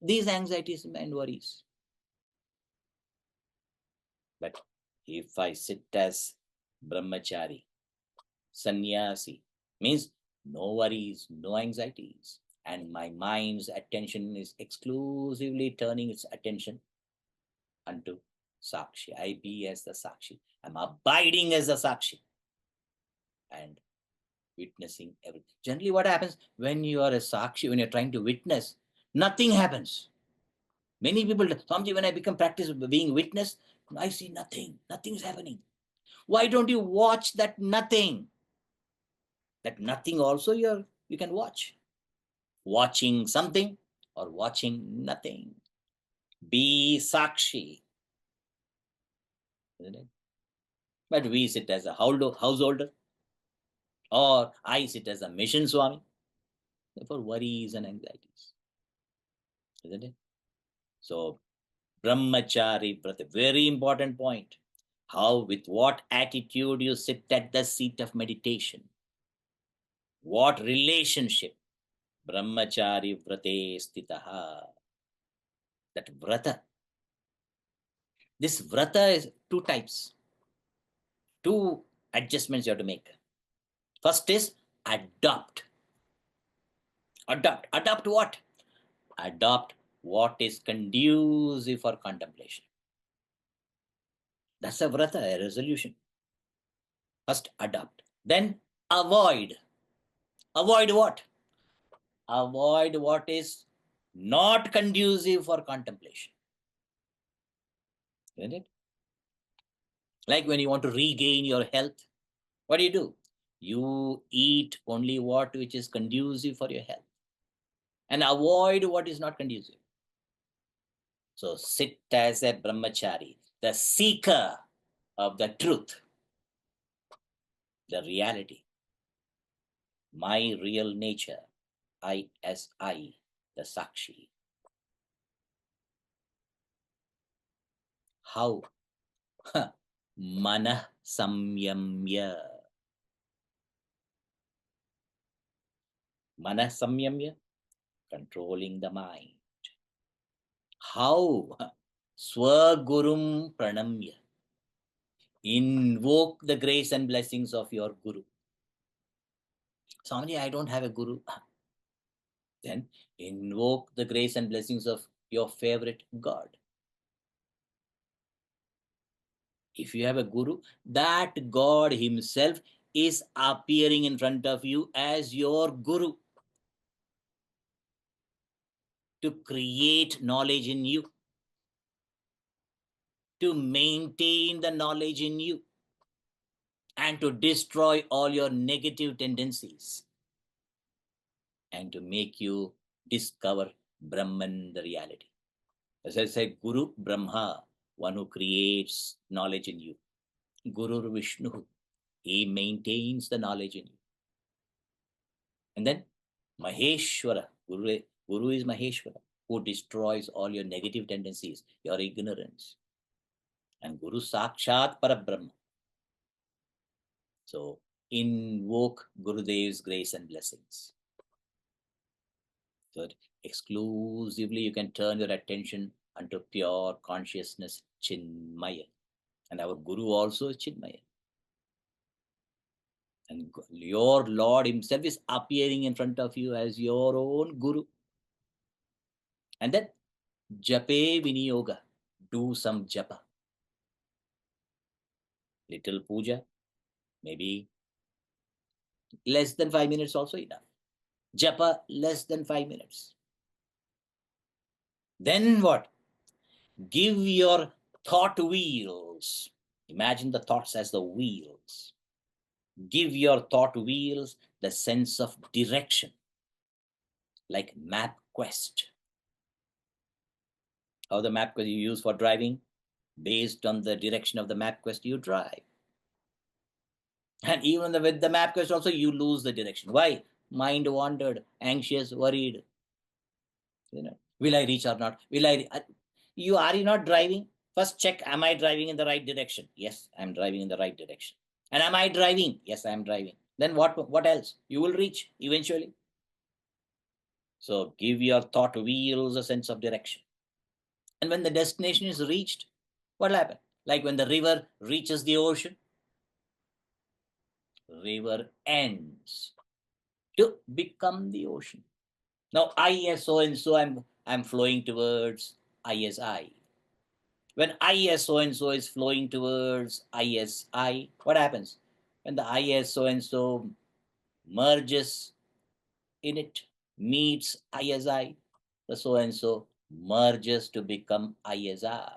These anxieties and worries. But if I sit as brahmachari, sannyasi, means no worries, no anxieties, and my mind's attention is exclusively turning its attention unto Sakshi. I be as the Sakshi. I'm abiding as the Sakshi and witnessing everything. Generally, what happens when you are a Sakshi, when you're trying to witness, nothing happens. Many people, Swamiji, when I become practice being witness, I see nothing. Nothing's happening. Why don't you watch that nothing? That nothing also you can watch. Watching something or watching nothing. Be Sakshi. Isn't it? But we sit as a householder, or I sit as a mission Swami. Therefore, worries and anxieties. Isn't it? So, Brahmachari Vrata, very important point. How, with what attitude you sit at the seat of meditation. What relationship? Brahmachari Vrate Stitaha. That Vrata. This Vrata is two types. Two adjustments you have to make. First is adopt. Adopt. Adopt what? Adopt what is conducive for contemplation. That's a vrata, a resolution. First adopt. Then avoid. Avoid what? Avoid what is not conducive for contemplation. Isn't it? Like when you want to regain your health, what do? You eat only what which is conducive for your health and avoid what is not conducive. So sit as a brahmachari, the seeker of the truth, the reality, my real nature, I as I, the Sakshi. How? Manah samyamya. Manah samyamya, controlling the mind. How? Swagurum pranamya. Invoke the grace and blessings of your Guru. Swamiji, I don't have a Guru. Then invoke the grace and blessings of your favorite God. If you have a Guru, that God himself is appearing in front of you as your Guru to create knowledge in you, to maintain the knowledge in you, and to destroy all your negative tendencies, and to make you discover Brahman, the reality. As I said, Guru Brahma, one who creates knowledge in you. Guru Vishnu, he maintains the knowledge in you. And then Maheshwara, Guru is Maheshwara. who destroys all your negative tendencies, your ignorance. And Guru Sakshat Parabrahma. So invoke Gurudev's grace and blessings. So that exclusively you can turn your attention unto pure consciousness, Chinmaya. And our Guru also is Chinmaya. And your Lord himself is appearing in front of you as your own Guru. And then Jape Viniyoga. Do some japa. Little puja, maybe less than 5 minutes also enough. Japa less than 5 minutes. Then what? Give your thought wheels. Imagine the thoughts as the wheels. Give your thought wheels the sense of direction, like MapQuest. How the MapQuest you use for driving? Based on the direction of the MapQuest you drive. And even with the MapQuest also you lose the direction. Why? Mind wandered, anxious, worried. Will I reach or not? Are you not driving? First check, am I driving in the right direction? Yes, I'm driving in the right direction. And am I driving? Yes, I'm driving. Then what else? You will reach eventually. So give your thought wheels a sense of direction. And when the destination is reached, what will happen? Like when the river reaches the ocean, river ends to become the ocean. Now I as so and so I'm flowing towards I as I. When I as so and so is flowing towards I as I, what happens? When the I as so and so merges in it, meets I as I, the so and so merges to become I as I.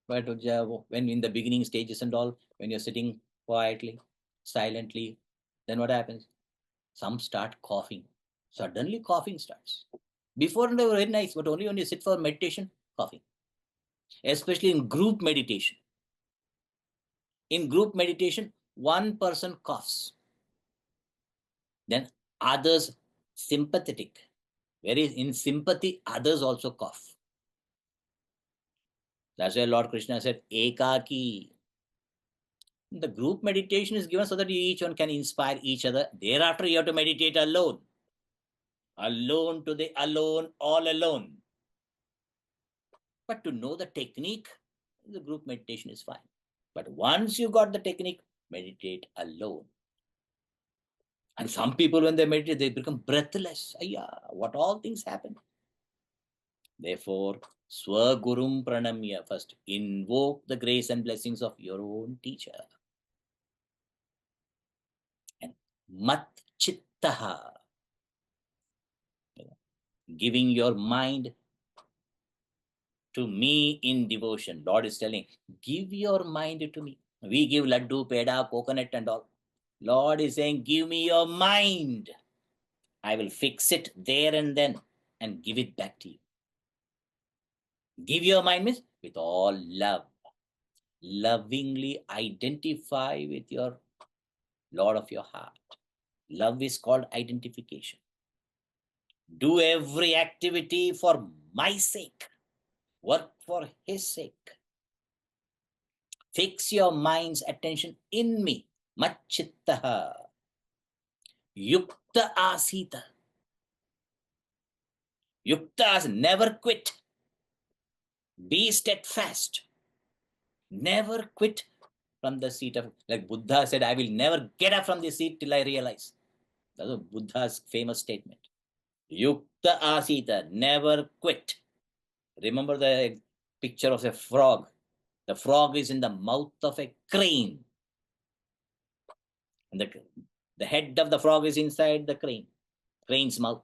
But when in the beginning stages and all, when you're sitting quietly, silently, then what happens? Some start coughing. Suddenly coughing starts. Before they were very nice, but only when you sit for meditation, coughing. Especially in group meditation. In group meditation, one person coughs. Then others sympathetic. Whereas in sympathy, others also cough. That's why Lord Krishna said, Ekaki. The group meditation is given so that each one can inspire each other. Thereafter, you have to meditate alone. Alone to the alone, all alone. But to know the technique, the group meditation is fine. But once you got the technique, meditate alone. And some people, when they meditate, they become breathless. Ayya, what all things happen. Therefore, Swagurum Pranamya, first invoke the grace and blessings of your own teacher. And Mat Chittaha, giving your mind to me in devotion. Lord is telling, give your mind to me. We give laddu, peda, coconut and all. Lord is saying, give me your mind. I will fix it there and then and give it back to you. Give your mind means with all love. Lovingly identify with your Lord of your heart. Love is called identification. Do every activity for my sake. Work for his sake. Fix your mind's attention in me. Machittaha. Yukta asita. Yukta, never quit. Be steadfast. Never quit from the seat of, like Buddha said, I will never get up from the seat till I realize. That's Buddha's famous statement. Yukta asita, never quit. Remember the picture of a frog. The frog is in the mouth of a crane. And the head of the frog is inside the crane's mouth.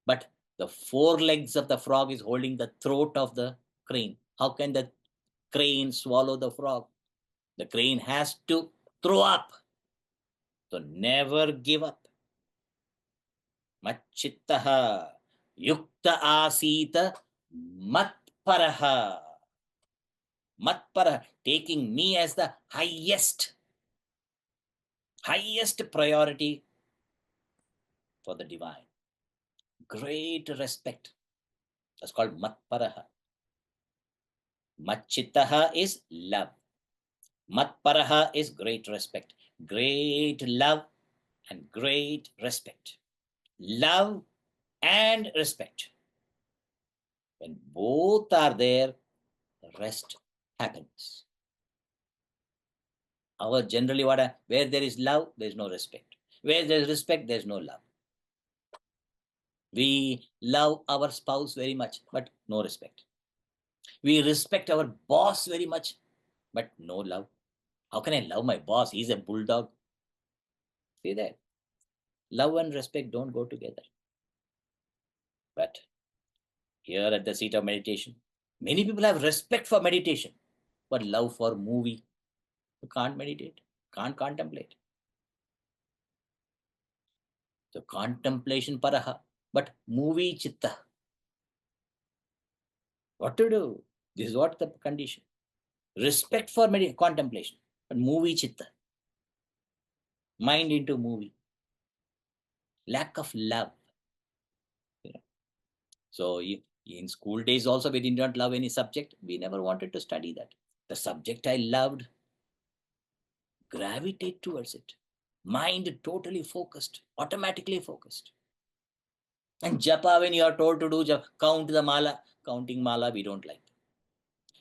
But the four legs of the frog is holding the throat of the crane. How can the crane swallow the frog? The crane has to throw up. So never give up. Machittaha yukta asita matparaha. Matparaha, taking me as the highest priority for the divine. Great respect. That's called matparaha. Matchittaha is love. Matparaha is great respect. Great love and great respect. Love and respect. When both are there, rest happens. Our generally where there is love, there is no respect. Where there is respect, there is no love. We love our spouse very much, but no respect. We respect our boss very much, but no love. How can I love my boss? He's a bulldog. See that? Love and respect don't go together. But here at the seat of meditation, many people have respect for meditation, but love for movie. You can't meditate, can't contemplate. So contemplation paraha, but movie chitta. What to do? This is what the condition. Respect for contemplation, but movie chitta. Mind into movie. Lack of love. So in school days also, we did not love any subject. We never wanted to study that. The subject I loved, gravitate towards it. Mind totally focused, automatically focused. And japa, when you are told to do japa, count the mala, counting mala, we don't like.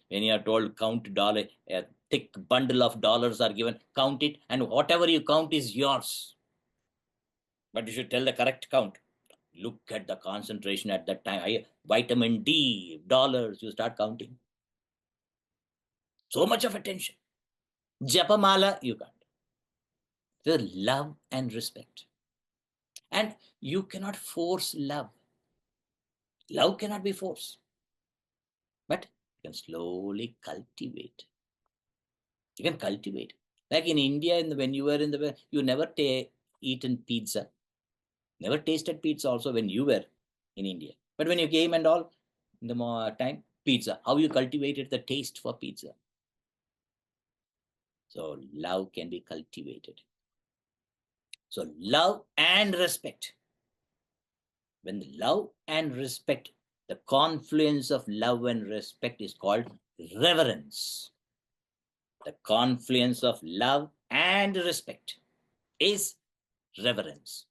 When you are told count dollar, a thick bundle of dollars are given, count it, and whatever you count is yours. But you should tell the correct count. Look at the concentration at that time. Vitamin D, dollars, you start counting. So much of attention. Japamala, you can't. So love and respect. And you cannot force love. Love cannot be forced. But you can slowly cultivate. You can cultivate. Like in India, when you were in the, you never eaten pizza. Never tasted pizza also when you were in India. But when you came and all, in the more time, pizza. How you cultivated the taste for pizza. So love can be cultivated. So love and respect. When the love and respect, the confluence of love and respect is called reverence. The confluence of love and respect is reverence.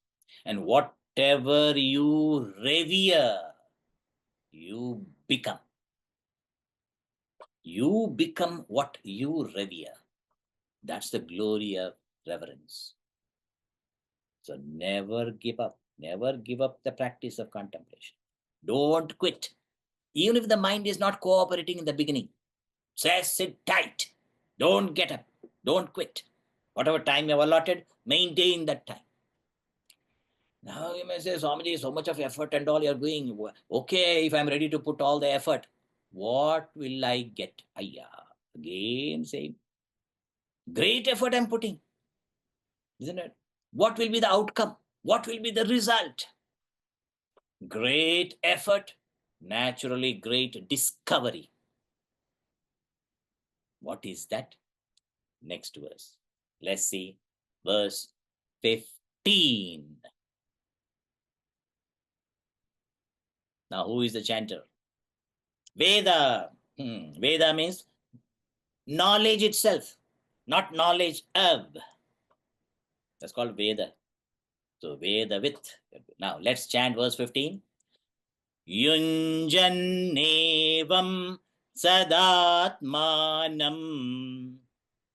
And whatever you revere, you become. You become what you revere. That's the glory of reverence. So never give up. Never give up the practice of contemplation. Don't quit. Even if the mind is not cooperating in the beginning, sit tight. Don't get up. Don't quit. Whatever time you have allotted, maintain that time. Now you may say, Swamiji, so much of effort and all you're doing. Okay, if I'm ready to put all the effort, what will I get? Again, same. Great effort I'm putting. Isn't it? What will be the outcome? What will be the result? Great effort, naturally great discovery. What is that? Next verse. Let's see. Verse 15. Now, who is the chanter? Veda. Veda means knowledge itself, not knowledge of. That's called Veda. So, Veda with. Now, let's chant verse 15. Yunjannevam sadatmanam.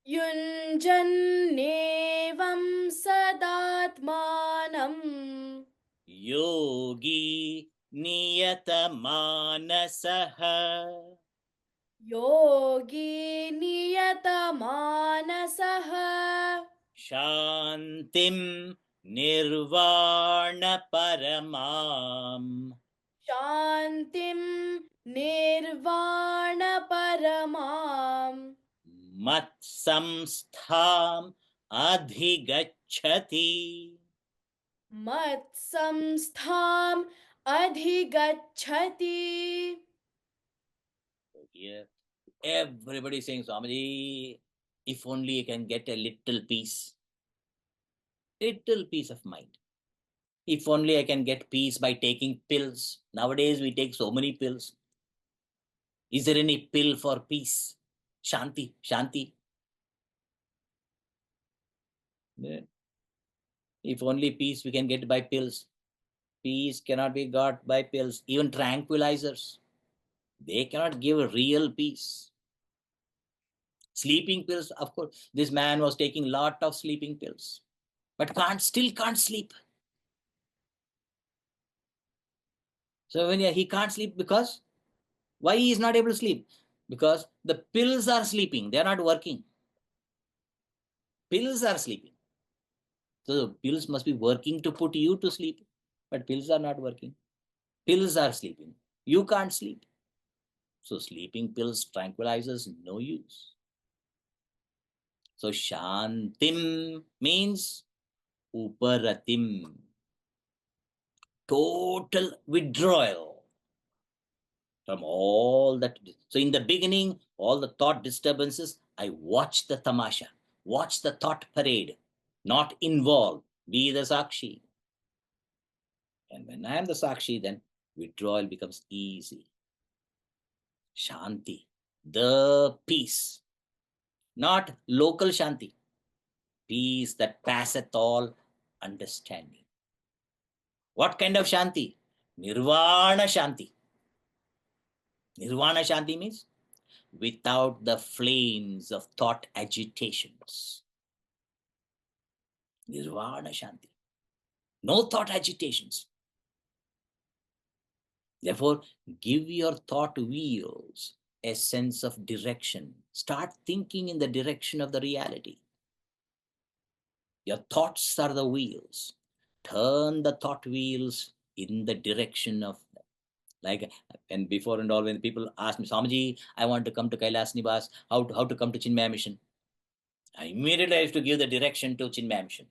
Yunjannevam sadatmanam. Yogi niyatamanasah. Yogi niyatamanasah. Shantim nirvana paramam. Shantim nirvana paramam. Mat samstham adhigacchati. Mat samstham adhigacchati. Here, everybody saying, Swamiji, if only you can get a little peace of mind. If only I can get peace by taking pills. Nowadays we take so many pills. Is there any pill for peace? Shanti, Shanti. Yeah. If only peace we can get by pills. Peace cannot be got by pills. Even tranquilizers, they cannot give real peace. Sleeping pills, of course, this man was taking lot of sleeping pills, but still can't sleep. So when he can't sleep, because why he is not able to sleep? Because the pills are sleeping, they are not working. Pills are sleeping. So the pills must be working to put you to sleep, but pills are not working. Pills are sleeping. You can't sleep. So sleeping pills, tranquilizers, no use. So Shantim means Uparatim, total withdrawal from all that. So in the beginning, all the thought disturbances, I watch the tamasha, watch the thought parade, not involve, be the Sakshi. And when I am the Sakshi, then withdrawal becomes easy. Shanti, the peace, not local Shanti, peace that passeth all understanding. What kind of Shanti? Nirvana Shanti. Nirvana Shanti means without the flames of thought agitations. Nirvana Shanti. No thought agitations. Therefore, give your thought wheels a sense of direction. Start thinking in the direction of the reality. Your thoughts are the wheels. Turn the thought wheels in the direction of, like, and before and all, when people ask me, Swamiji, I want to come to Kailas Nivas, how to come to Chinmaya mission? I immediately have to give the direction to Chinmaya mission.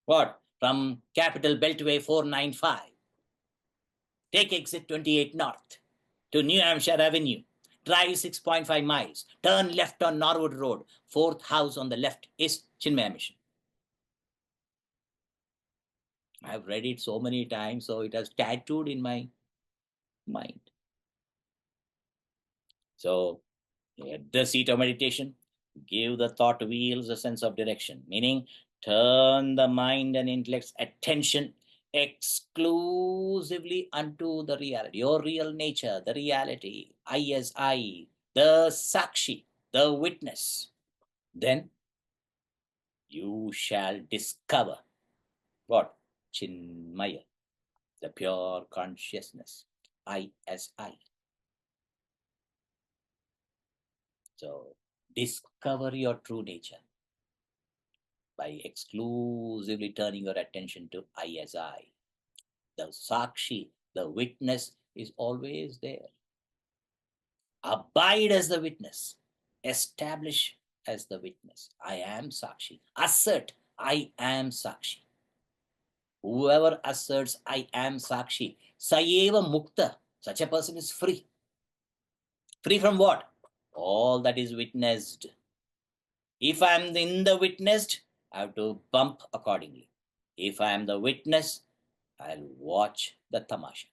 What? From Capital Beltway 495. Take exit 28 North to New Hampshire Avenue. Drive 6.5 miles. Turn left on Norwood Road. Fourth house on the left is Chinmaya mission. I have read it so many times, so it has tattooed in my mind. So, at the seat of meditation, give the thought wheels a sense of direction, meaning turn the mind and intellect's attention exclusively unto the reality, your real nature, the reality, I as I, the Sakshi, the witness. Then you shall discover what? Chinmaya, the pure consciousness, I as I. So discover your true nature by exclusively turning your attention to I as I. The Sakshi, the witness, is always there. Abide as the witness. Establish as the witness. I am Sakshi. Assert, I am Sakshi. Whoever asserts, I am Sakshi, Sayeva Mukta, such a person is free. Free from what? All that is witnessed. If I am in the witnessed, I have to bump accordingly. If I am the witness, I'll watch the tamasha.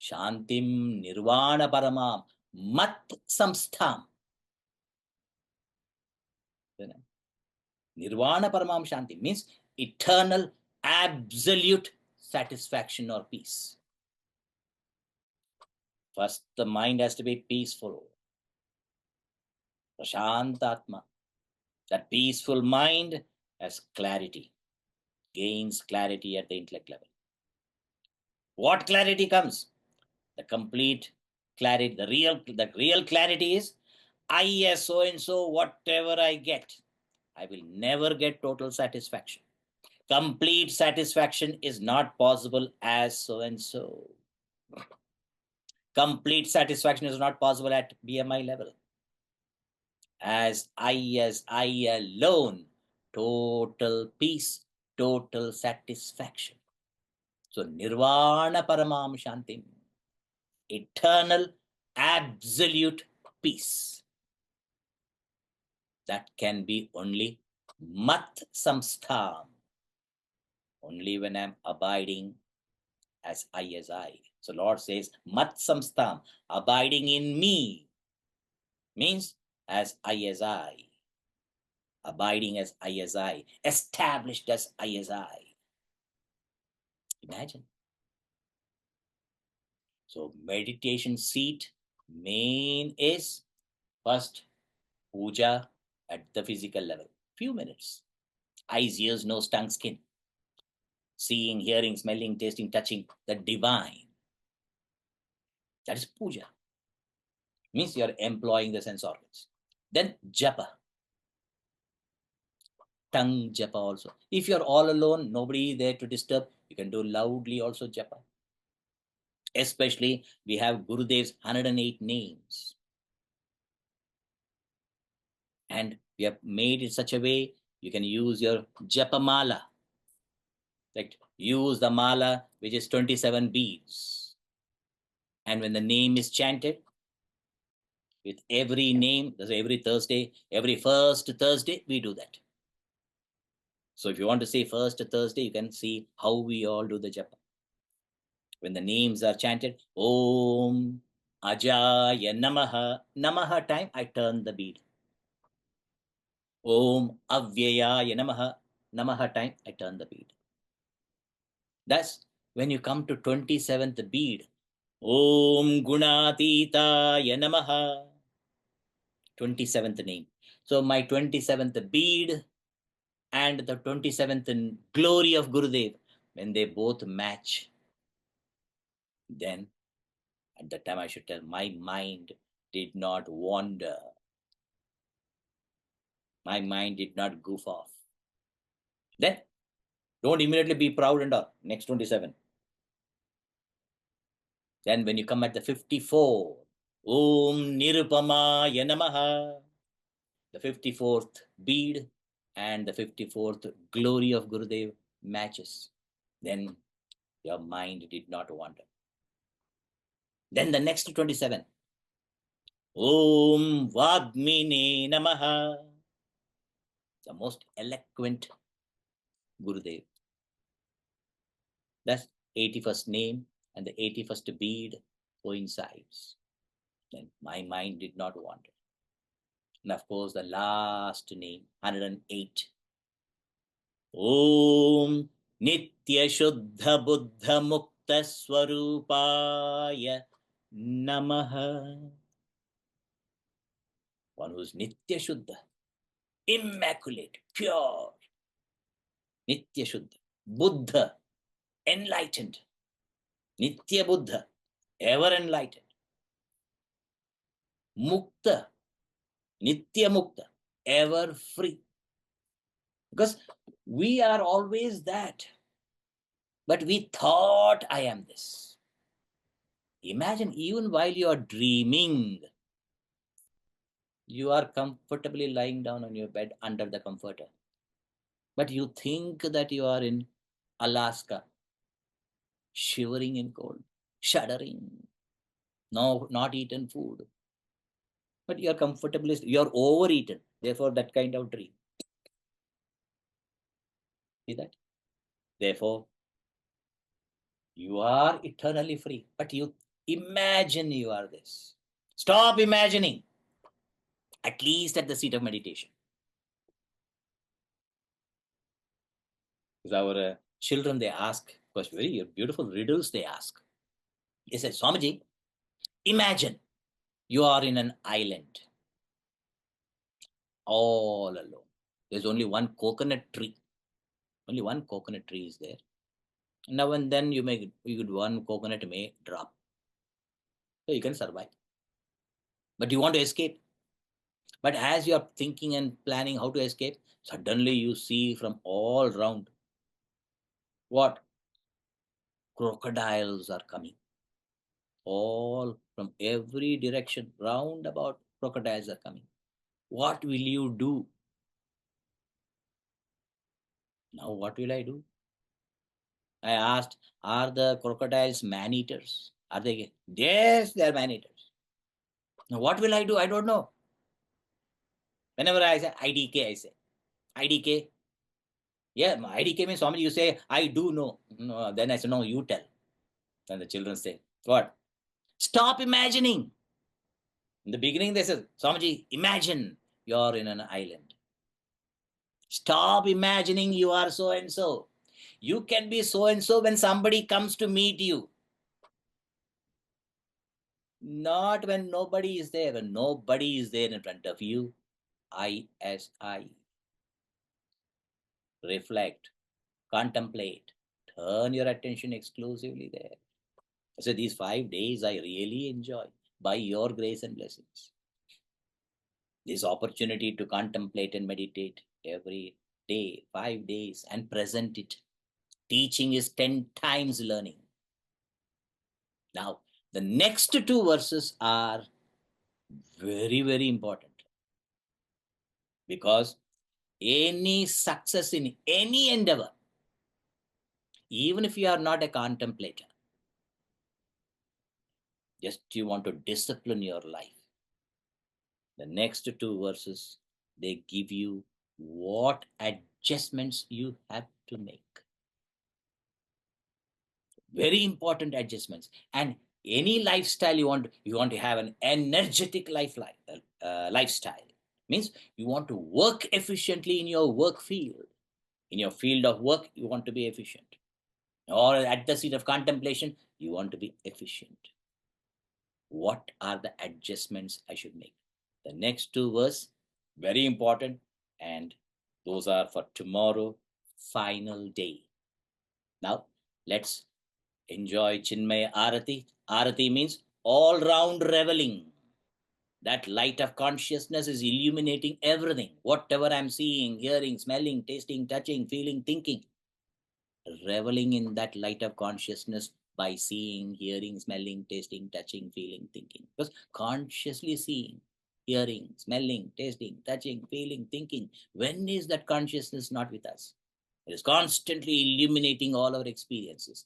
Shantim Nirvana Paramam Mat Samstham. Nirvana Paramam Shanti means eternal, absolute satisfaction or peace. First, the mind has to be peaceful. Prashantatma. That peaceful mind has clarity, gains clarity at the intellect level. What clarity comes? The complete clarity, the real clarity is, I as so and so, whatever I get, I will never get total satisfaction. Complete satisfaction is not possible as so and so. Complete satisfaction is not possible at BMI level. As I alone, total peace, total satisfaction. So Nirvana Paramam Shantim, eternal, absolute peace. That can be only Mat Samstham, Only when I'm abiding as I. So Lord says, mat samstam, abiding in me, means as I. Abiding as I, established as I. Imagine. So meditation seat main is first puja at the physical level. Few minutes. Eyes, ears, nose, tongue, skin. Seeing, hearing, smelling, tasting, touching, the divine. That is puja. Means you are employing the sense organs. Then japa. Tongue japa also. If you are all alone, nobody there to disturb, you can do loudly also japa. Especially we have Gurudev's 108 names. And we have made it such a way you can use your japa mala. Like use the mala which is 27 beads. And when the name is chanted, with every name, every Thursday, every first Thursday, we do that. So if you want to say first Thursday, you can see how we all do the japa. When the names are chanted, Om Ajaya Namaha. Namaha time, I turn the bead. Om Avyayaya Namaha. Namaha time, I turn the bead. Thus, when you come to 27th bead, Om Gunatitaya Namaha. 27th name. So my 27th bead and the 27th glory of Gurudev, when they both match, then at that time I should tell, my mind did not wander. My mind did not goof off. Then don't immediately be proud and all. Next 27. Then when you come at the 54, Om Nirupamaya Namaha, the 54th bead and the 54th glory of Gurudev matches. Then your mind did not wander. Then the next 27. Om Vagmine Namaha, the most eloquent Gurudev. That's 81st name and the 81st bead coincides. Then my mind did not wander. And of course, the last name, 108. Om Nitya Shuddha Buddha Mukta Swarupaya Namaha. One who is Nitya Shuddha, immaculate, pure. Nitya Shuddha. Buddha, enlightened. Nitya Buddha, ever enlightened. Mukta, Nitya Mukta, ever free. Because we are always that. But we thought I am this. Imagine, even while you are dreaming, you are comfortably lying down on your bed under the comforter. But you think that you are in Alaska, shivering in cold, shuddering, no, not eaten food. But you are comfortably, you are overeaten. Therefore, that kind of dream. See that? Therefore, you are eternally free. But you imagine you are this. Stop imagining. At least at the seat of meditation. Because our children, they ask, because very beautiful riddles they ask. They say, Swamiji, imagine you are in an island, all alone. There's only one coconut tree. Only one coconut tree is there. Now and then one coconut may drop. So you can survive. But you want to escape. But as you are thinking and planning how to escape, suddenly you see from all round what? Crocodiles are coming. All from every direction, round about, crocodiles are coming. What will you do? Now what will I do? I asked, are the crocodiles man-eaters? Are they? Yes, they are man-eaters. Now what will I do? I don't know. Whenever I say IDK, I say, IDK, Yeah, my ID came in, Swamiji, you say, I do know. No, then I said, no, you tell. Then the children say, what? Stop imagining. In the beginning, they said, Swamiji, imagine you're in an island. Stop imagining you are so and so. You can be so and so when somebody comes to meet you. Not when nobody is there. When nobody is there in front of you, I as I. Reflect, contemplate, turn your attention exclusively there. So these 5 days I really enjoy by your grace and blessings. This opportunity to contemplate and meditate every day, 5 days, and present it. Teaching is 10 times learning. Now, the next 2 verses are very, very important, because any success in any endeavor, even if you are not a contemplator, just you want to discipline your life, the next 2 verses, they give you what adjustments you have to make. Very important adjustments. And any lifestyle you want to have an energetic lifestyle. Means you want to work efficiently in your work field. In your field of work, you want to be efficient. Or at the seat of contemplation, you want to be efficient. What are the adjustments I should make? The next 2 verses, very important, and those are for tomorrow, final day. Now, let's enjoy Chinmaya Arati. Arati means all-round reveling. That light of consciousness is illuminating everything. Whatever I'm seeing, hearing, smelling, tasting, touching, feeling, thinking. Reveling in that light of consciousness by seeing, hearing, smelling, tasting, touching, feeling, thinking. Because consciously seeing, hearing, smelling, tasting, touching, feeling, thinking. When is that consciousness not with us? It is constantly illuminating all our experiences.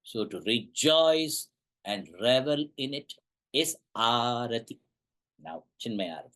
So to rejoice and revel in it is Arati. Now, Chinmaya Arati.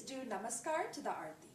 do namaskar to the Aarti.